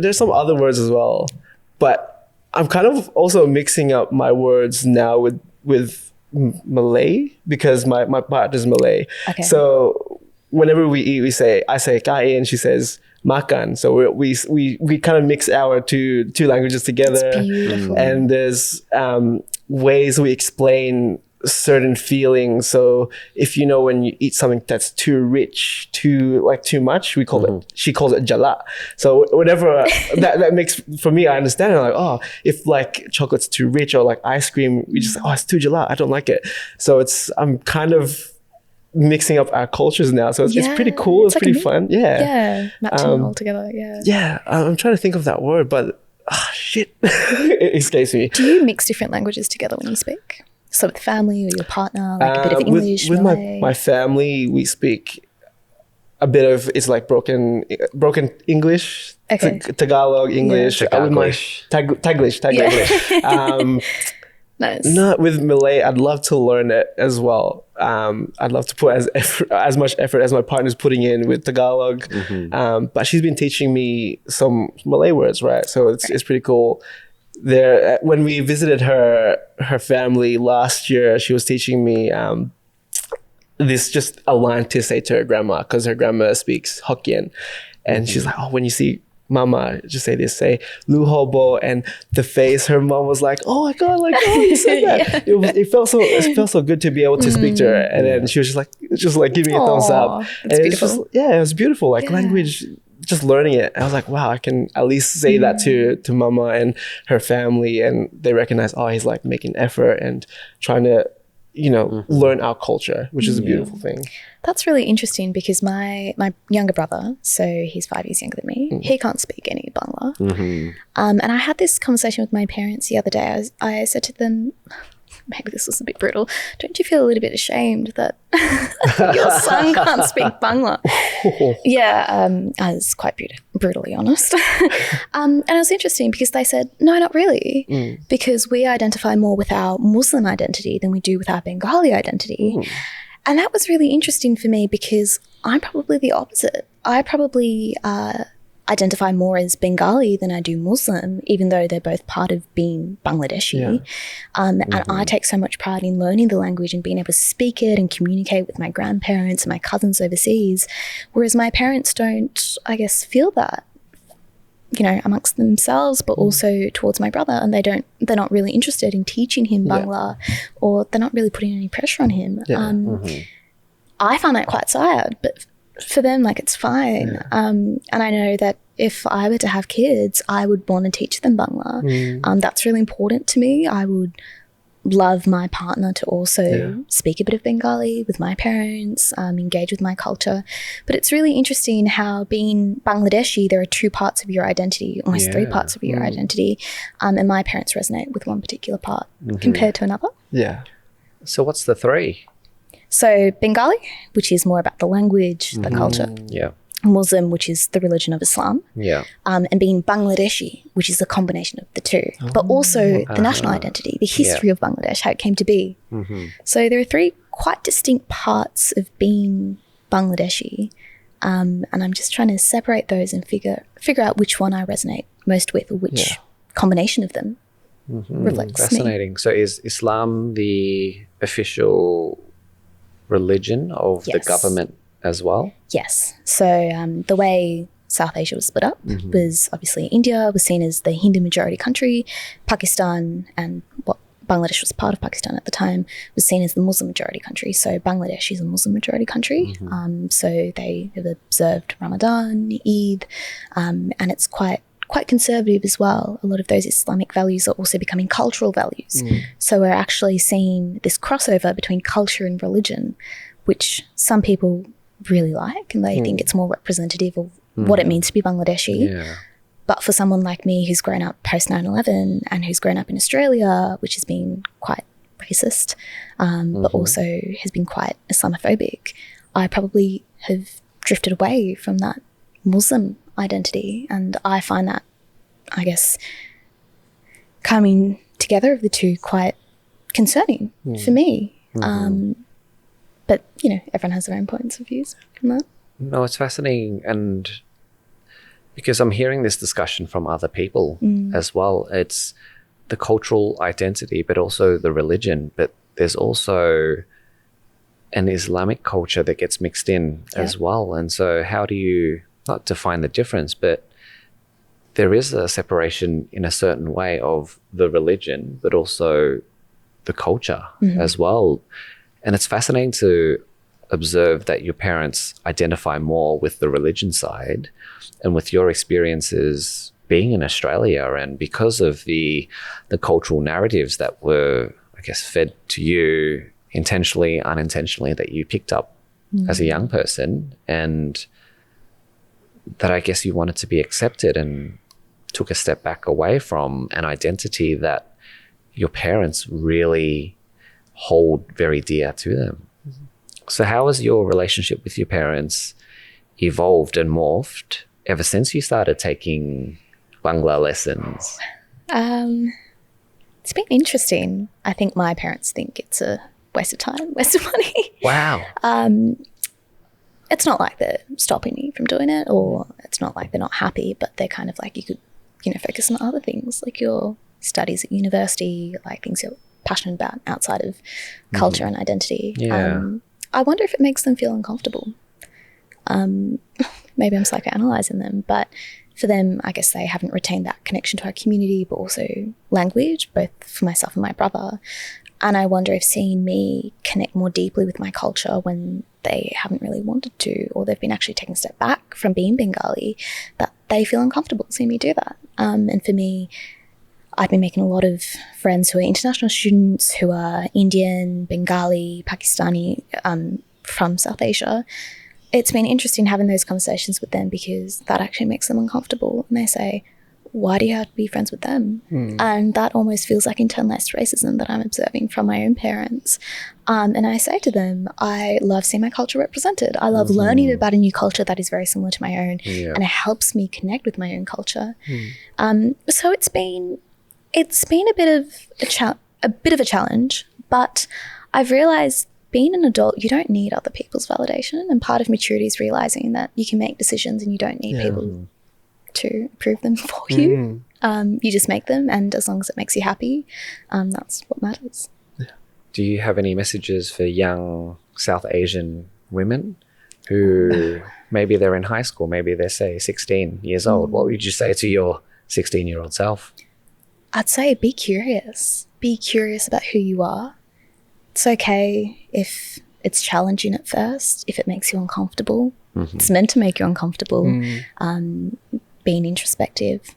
there's some other words as well. But I'm kind of also mixing up my words now with Malay, because my partner's Malay. Okay. So whenever we eat, I say kain and she says makan. So we kind of mix our two languages together. It's beautiful. And there's ways we explain certain feelings. So if you know when you eat something that's too rich, too much, we call it, she calls it jala. So whatever that makes, for me, I understand it. Like, oh, if like chocolate's too rich or like ice cream, we just, oh, it's too jala, I don't like it. So I'm kind of mixing up our cultures now. So it's pretty cool. It's like pretty fun. Yeah. Matching them all together. Yeah. I'm trying to think of that word, but shit, it escapes me. Do you mix different languages together when you speak? So with family or your partner, like a bit of English, with my family, we speak a bit of, it's like broken English, Okay. Tagalog English, Taglish. Nice. Not with Malay. I'd love to learn it as well. I'd love to put as much effort as my partner's putting in with Tagalog. But she's been teaching me some Malay words, right? So it's pretty cool. There, when we visited her family last year, she was teaching me this just a line to say to her grandma, because her grandma speaks Hokkien, and she's like, "Oh, when you see Mama, just say this, say Lu Hobo," and the face. Her mom was like, "Oh my god, like, oh, you said that." It felt so good to be able to speak to her, and then she was just like giving me a thumbs up. That's and beautiful. It was beautiful. Like language, just learning it. I was like, wow, I can at least say that to Mama and her family, and they recognize, oh, he's like making effort and trying to, learn our culture, which is a beautiful thing. That's really interesting because my younger brother, so he's 5 years younger than me, he can't speak any Bangla. And I had this conversation with my parents the other day. I said to them, maybe this was a bit brutal, don't you feel a little bit ashamed that your son can't speak Bangla? I was quite brutally honest. And it was interesting because they said, no, not really, because we identify more with our Muslim identity than we do with our Bengali identity. And that was really interesting for me because I'm probably the opposite. I probably identify more as Bengali than I do Muslim, even though they're both part of being Bangladeshi. And I take so much pride in learning the language and being able to speak it and communicate with my grandparents and my cousins overseas, whereas my parents don't, I guess, feel that, amongst themselves, but also towards my brother, and they're not really interested in teaching him Bangla, or they're not really putting any pressure on him. I find that quite sad, but for them, like, it's fine. And I know that if I were to have kids, I would want to teach them Bangla. That's really important to me. I would love my partner to also speak a bit of Bengali with my parents, engage with my culture. But it's really interesting how, being Bangladeshi, there are two parts of your identity, almost three parts of your identity. And my parents resonate with one particular part compared to another. So what's the three? So Bengali, which is more about the language, the culture. Muslim, which is the religion of Islam. And being Bangladeshi, which is a combination of the two, but also the national identity, the history of Bangladesh, how it came to be. So there are three quite distinct parts of being Bangladeshi. And I'm just trying to separate those and figure out which one I resonate most with, or which combination of them reflects Fascinating. me. So is Islam the official religion of the government as well? Yes. So the way South Asia was split up was, obviously, India was seen as the Hindu majority country. Pakistan, and what Bangladesh was part of Pakistan at the time, was seen as the Muslim majority country. So Bangladesh is a Muslim majority country. So they have observed Ramadan, Eid, and it's quite conservative as well. A lot of those Islamic values are also becoming cultural values. So we're actually seeing this crossover between culture and religion, which some people really like, and they think it's more representative of what it means to be Bangladeshi. But for someone like me who's grown up post 9/11 and who's grown up in Australia, which has been quite racist, but also has been quite Islamophobic, I probably have drifted away from that Muslim identity. And I find that, I guess, coming together of the two quite concerning for me. But, everyone has their own points of views on that. No, it's fascinating. And because I'm hearing this discussion from other people as well, it's the cultural identity, but also the religion. But there's also an Islamic culture that gets mixed in as well. And so how do you not define the difference, but there is a separation in a certain way of the religion, but also the culture as well. And it's fascinating to observe that your parents identify more with the religion side, and with your experiences being in Australia, and because of the cultural narratives that were, I guess, fed to you intentionally, unintentionally, that you picked up as a young person, and that I guess you wanted to be accepted, and took a step back away from an identity that your parents really hold very dear to them. So how was your relationship with your parents evolved and morphed ever since you started taking Bangla lessons? It's been interesting. I think my parents think it's a waste of time, waste of money. Wow. It's not like they're stopping me from doing it, or it's not like they're not happy, but they're kind of like, you could, focus on other things, like your studies at university, like things you're passionate about outside of culture and identity. Yeah. I wonder if it makes them feel uncomfortable. Maybe I'm psychoanalyzing them, but for them, I guess they haven't retained that connection to our community, but also language, both for myself and my brother. And I wonder if seeing me connect more deeply with my culture when they haven't really wanted to, or they've been actually taking a step back from being Bengali, that they feel uncomfortable seeing me do that. And for me, I've been making a lot of friends who are international students, who are Indian, Bengali, Pakistani, from South Asia. It's been interesting having those conversations with them because that actually makes them uncomfortable. And they say, why do you have to be friends with them? And that almost feels like internalized racism that I'm observing from my own parents. And I say to them, I love seeing my culture represented. I love learning about a new culture that is very similar to my own, and it helps me connect with my own culture. So it's been a bit of a challenge, but I've realized being an adult, you don't need other people's validation. And part of maturity is realizing that you can make decisions and you don't need people to approve them for you. You just make them, and as long as it makes you happy, that's what matters. Do you have any messages for young South Asian women who maybe they're in high school, maybe they're, say, 16 years old? What would you say to your 16-year-old self? I'd say be curious. Be curious about who you are. It's okay if it's challenging at first, if it makes you uncomfortable. It's meant to make you uncomfortable, being introspective.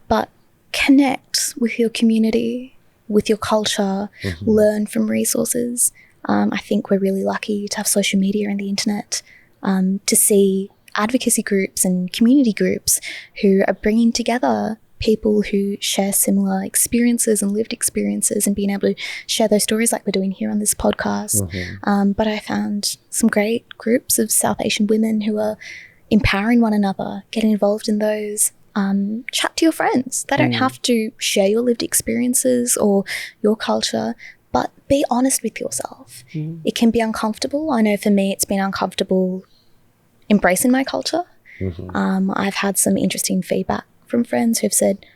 But connect with your community, with your culture, learn from resources. I think we're really lucky to have social media and the internet, to see advocacy groups and community groups who are bringing together people who share similar experiences and lived experiences, and being able to share those stories like we're doing here on this podcast. But I found some great groups of South Asian women who are empowering one another, getting involved in those. Chat to your friends. They don't have to share your lived experiences or your culture, but be honest with yourself. It can be uncomfortable. I know for me it's been uncomfortable embracing my culture. I've had some interesting feedback from friends who've said,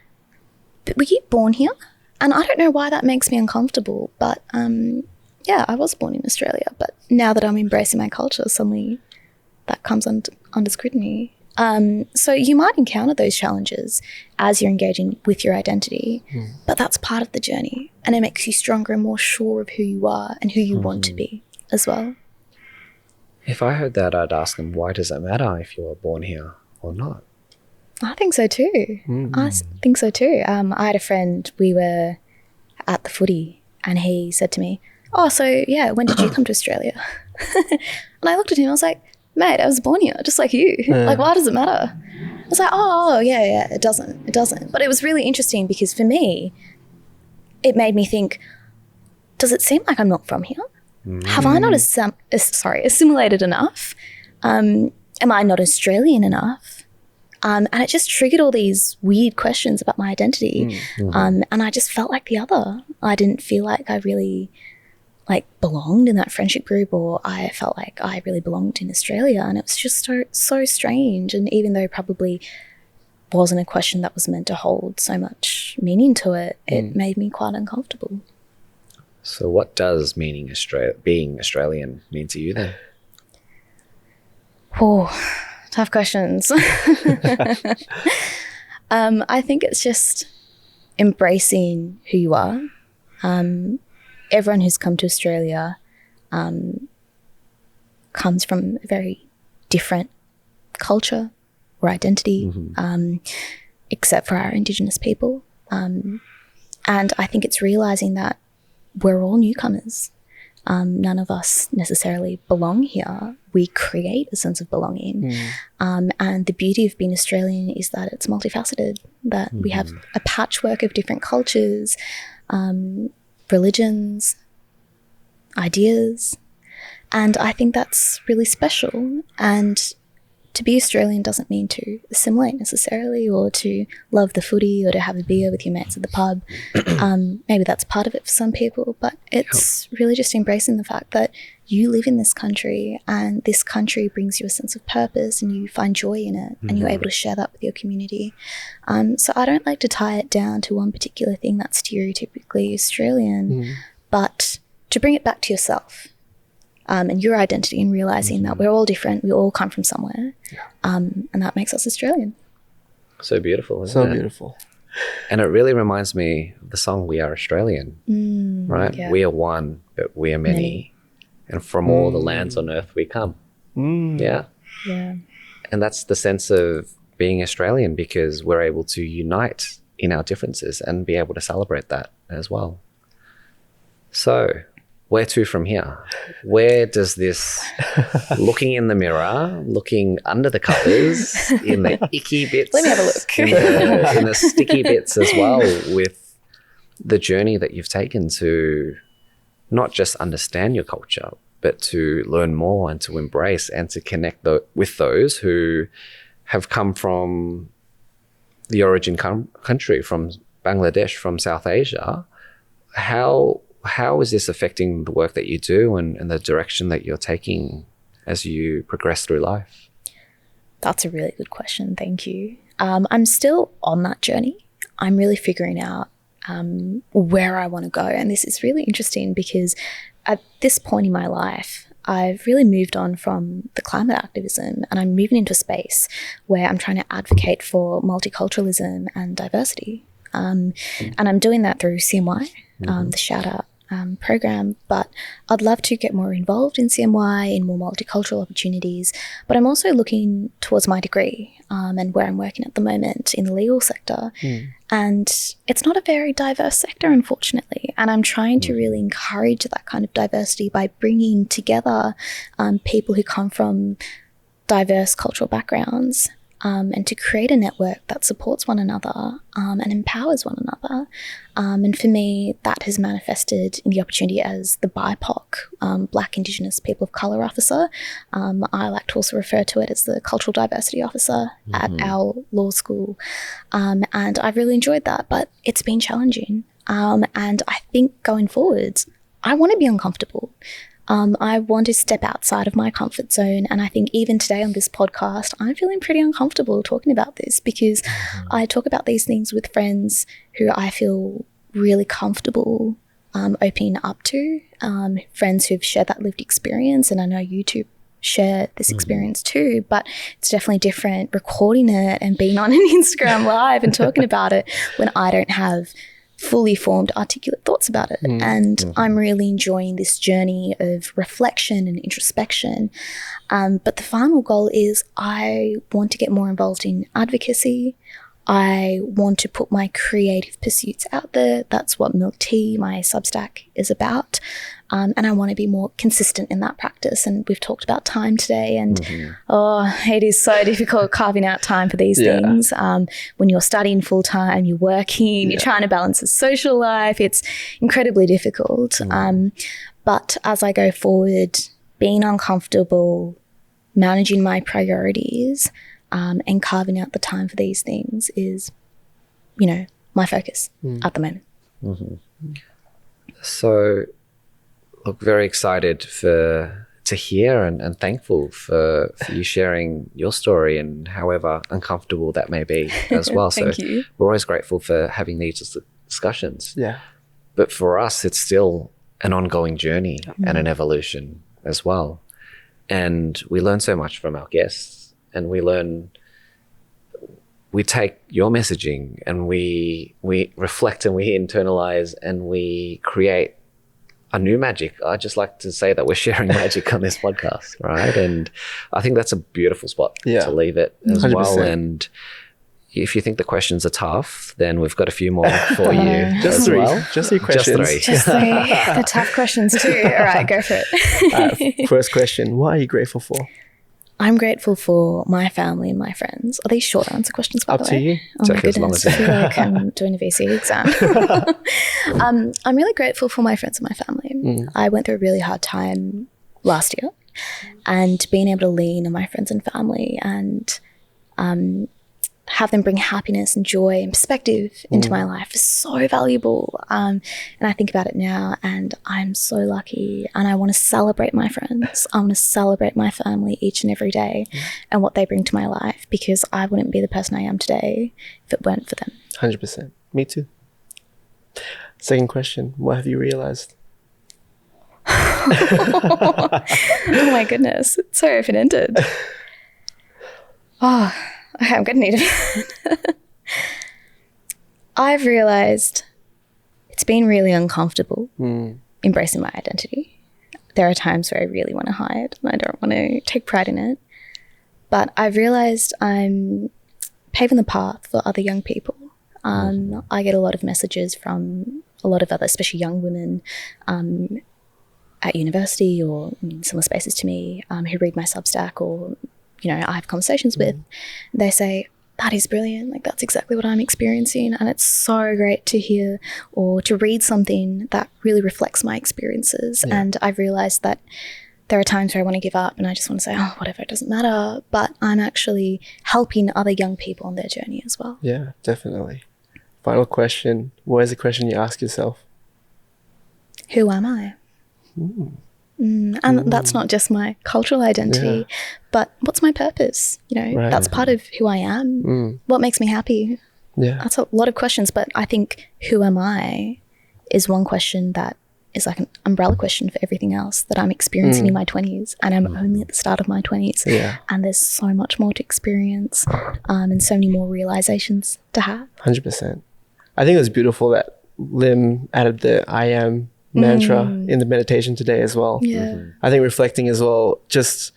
were you born here? And I don't know why that makes me uncomfortable, but I was born in Australia, but now that I'm embracing my culture, suddenly that comes under scrutiny. So you might encounter those challenges as you're engaging with your identity, but that's part of the journey, and it makes you stronger and more sure of who you are and who you want to be as well. If I heard that, I'd ask them, why does it matter if you were born here or not? I think so too. I think so too. I had a friend, we were at the footy, and he said to me, oh, so yeah, when did you come to Australia? And I looked at him, I was like, mate, I was born here, just like you. Like, why does it matter? I was like, oh, yeah, it doesn't. But it was really interesting because for me, it made me think, does it seem like I'm not from here? Have I not assimilated enough? Am I not Australian enough? And it just triggered all these weird questions about my identity. And I just felt like the other. I didn't feel like I really belonged in that friendship group, or I felt like I really belonged in Australia. And it was just so strange. And even though it probably wasn't a question that was meant to hold so much meaning to it, it made me quite uncomfortable. So what does being Australian mean to you then? Oh, tough questions. I think it's just embracing who you are. Everyone who's come to Australia comes from a very different culture or identity, except for our Indigenous people. And I think it's realising that we're all newcomers. None of us necessarily belong here. We create a sense of belonging. And the beauty of being Australian is that it's multifaceted, that we have a patchwork of different cultures, religions, ideas. And I think that's really special. And to be Australian doesn't mean to assimilate necessarily, or to love the footy, or to have a beer with your mates at the pub. Maybe that's part of it for some people, but it's really just embracing the fact that you live in this country, and this country brings you a sense of purpose, and you find joy in it, and you're able to share that with your community. So I don't like to tie it down to one particular thing that's stereotypically Australian, but to bring it back to yourself. And your identity, and realizing that we're all different, we all come from somewhere, and that makes us Australian. So beautiful, isn't So it? beautiful. And it really reminds me of the song We Are Australian, right? yeah. We are one, but we are many. And from all the lands on earth we come. Yeah. Yeah. And that's the sense of being Australian, because we're able to unite in our differences and be able to celebrate that as well. So where to from here? Where does this looking in the mirror, looking under the covers, in the icky bits, Let me have a look. in the sticky bits as well, with the journey that you've taken to not just understand your culture, but to learn more and to embrace and to connect with those who have come from the origin country, from Bangladesh, from South Asia? How is this affecting the work that you do and the direction that you're taking as you progress through life? That's a really good question. Thank you. I'm still on that journey. I'm really figuring out where I want to go. And this is really interesting because at this point in my life, I've really moved on from the climate activism, and I'm moving into a space where I'm trying to advocate for multiculturalism and diversity. And I'm doing that through CMY, the Shout Out program, but I'd love to get more involved in CMY, in more multicultural opportunities. But I'm also looking towards my degree and where I'm working at the moment in the legal sector. And it's not a very diverse sector, unfortunately. And I'm trying to really encourage that kind of diversity by bringing together people who come from diverse cultural backgrounds, and to create a network that supports one another and empowers one another. And for me, that has manifested in the opportunity as the BIPOC, Black, Indigenous, People of Colour Officer. I like to also refer to it as the Cultural Diversity Officer at our law school. And I've really enjoyed that, but it's been challenging. And I think going forwards, I want to be uncomfortable. I want to step outside of my comfort zone. And I think even today on this podcast, I'm feeling pretty uncomfortable talking about this because I talk about these things with friends who I feel really comfortable opening up to, friends who've shared that lived experience. And I know you two share this experience too, but it's definitely different recording it and being on an Instagram live and talking about it when I don't have fully formed articulate thoughts about it. And I'm really enjoying this journey of reflection and introspection. But the final goal is I want to get more involved in advocacy. I want to put my creative pursuits out there. That's what Milk Tea, my Substack, is about. And I want to be more consistent in that practice. And we've talked about time today, and it is so difficult carving out time for these things. When you're studying full time, you're working, you're trying to balance a social life. It's incredibly difficult. But as I go forward, being uncomfortable, managing my priorities, and carving out the time for these things is, my focus at the moment. So, look, very excited to hear and thankful for you sharing your story, and however uncomfortable that may be as well. Thank you. We're always grateful for having these discussions. Yeah. But for us, it's still an ongoing journey and an evolution as well. And we learn so much from our guests, and we take your messaging and we reflect and we internalize and we create a new magic. I just like to say that we're sharing magic on this podcast, right? And I think that's a beautiful spot to leave it as 100%. well. And if you think the questions are tough, then we've got a few more for you Just as three. well. Just three questions. Just three. Just the tough questions too. All right, go for it. First question, what are you grateful for? I'm grateful for my family and my friends. Are these short answer questions, by Up the to way? you. Oh my Take as long goodness, as I feel like I'm doing a VC exam. I'm really grateful for my friends and my family. I went through a really hard time last year. and being able to lean on my friends and family and have them bring happiness and joy and perspective into my life is so valuable. And I think about it now and I'm so lucky, and I want to celebrate my friends. I want to celebrate my family each and every day and what they bring to my life, because I wouldn't be the person I am today if it weren't for them. 100%. Me too. Second question, what have you realized? Oh my goodness, it's so open-ended. Oh, okay, I'm going to need a I've realized it's been really uncomfortable embracing my identity. There are times where I really want to hide and I don't want to take pride in it. But I've realized I'm paving the path for other young people. I get a lot of messages from a lot of other, especially young women at university or in similar spaces to me, who read my Substack or, you know, I have conversations with. They say, that is brilliant. Like, that's exactly what I'm experiencing. And it's so great to hear or to read something that really reflects my experiences. Yeah. And I've realized that there are times where I want to give up and I just want to say, oh, whatever, it doesn't matter. But I'm actually helping other young people on their journey as well. Yeah, definitely. Final question. What is the question you ask yourself? Who am I? And that's not just my cultural identity, but what's my purpose? You know, that's part of who I am. What makes me happy? Yeah. That's a lot of questions, but I think who am I is one question that is like an umbrella question for everything else that I'm experiencing in my 20s, and I'm only at the start of my 20s. Yeah. And there's so much more to experience and so many more realizations to have. 100%. I think it was beautiful that Lim added the I am mantra in the meditation today as well. Yeah. I think reflecting as well, just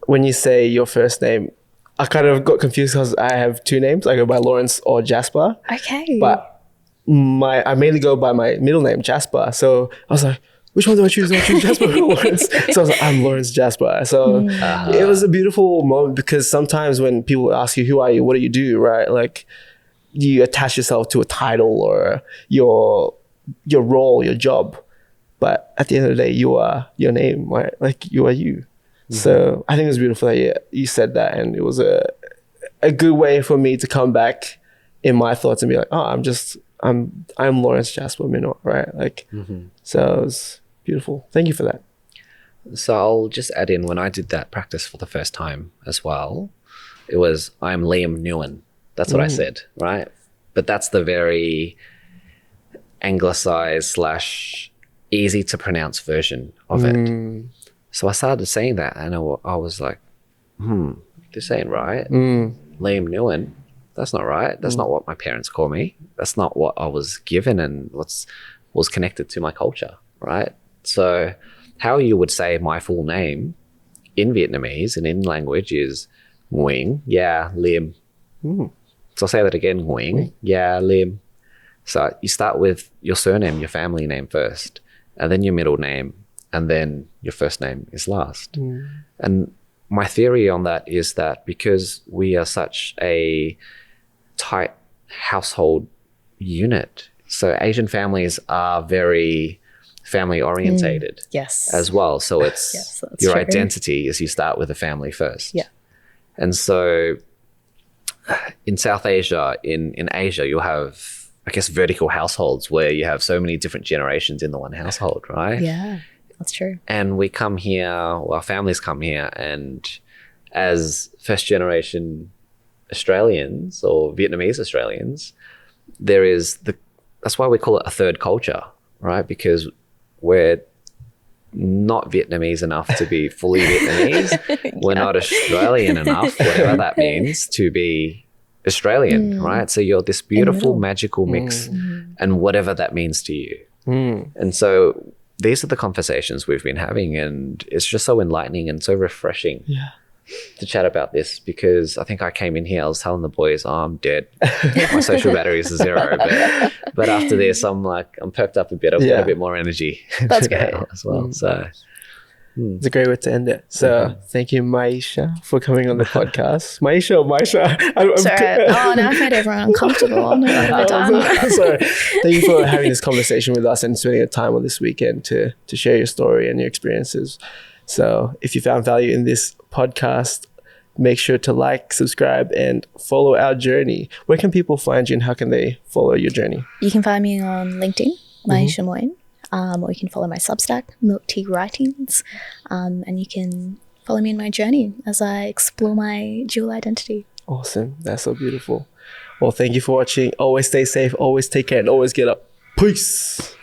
when you say your first name, I kind of got confused because I have two names. I go by Lawrence or Jasper. Okay. But I mainly go by my middle name, Jasper. So I was like, which one do I choose? Do I choose Jasper or Lawrence? So I was like, I'm Lawrence Jasper. So it was a beautiful moment, because sometimes when people ask you, who are you? What do you do? Right? Like, you attach yourself to a title or your role, your job. But at the end of the day, you are your name, right? Like, you are you. So I think it was beautiful that you said that. And it was a good way for me to come back in my thoughts and be like, oh, I'm Lawrence Jasper Minot, right? Like, so it was beautiful. Thank you for that. So I'll just add in, when I did that practice for the first time as well, it was, I'm Liam Nguyen. That's what I said, right? But that's the very anglicized / easy to pronounce version of it. So I started saying that, and I was like, this ain't right. Liam Nguyen, that's not right. That's not what my parents call me. That's not what I was given and was connected to my culture, right? So how you would say my full name in Vietnamese and in language is Nguyen, yeah, Liam. So I'll say that again, Nguyen, yeah, Liam. So you start with your surname, your family name first, and then your middle name, and then your first name is last. And my theory on that is that because we are such a tight household unit, so Asian families are very family orientated as well. So it's your true. Identity is you start with a family first. Yeah. And so in South Asia, in Asia, you'll have, I guess, vertical households where you have so many different generations in the one household, right? Yeah, that's true. And we come here, our families come here, and as first generation Australians or Vietnamese Australians, that's why we call it a third culture, right? Because we're not Vietnamese enough to be fully Vietnamese. We're not Australian enough, whatever that means, to be Australian, right? So you're this beautiful, magical mix, and whatever that means to you. And so these are the conversations we've been having, and it's just so enlightening and so refreshing to chat about this, because I think I came in here, I was telling the boys, oh, I'm dead. My social batteries are 0. But after this, I'm perked up a bit. I've got a bit more energy. That's good. As well. So it's a great way to end it. So thank you, Maiysha, for coming on the podcast. Maiysha or Maiysha? Now I've made everyone uncomfortable. Sorry. Thank you for having this conversation with us and spending your time on this weekend to share your story and your experiences. So if you found value in this podcast, make sure to like, subscribe, and follow our journey. Where can people find you and how can they follow your journey? You can find me on LinkedIn, Maiysha Moin, or you can follow my Substack, Milk Tea Writings, and you can follow me in my journey as I explore my dual identity. Awesome. That's so beautiful. Well, thank you for watching. Always stay safe, always take care, and always get up. Peace.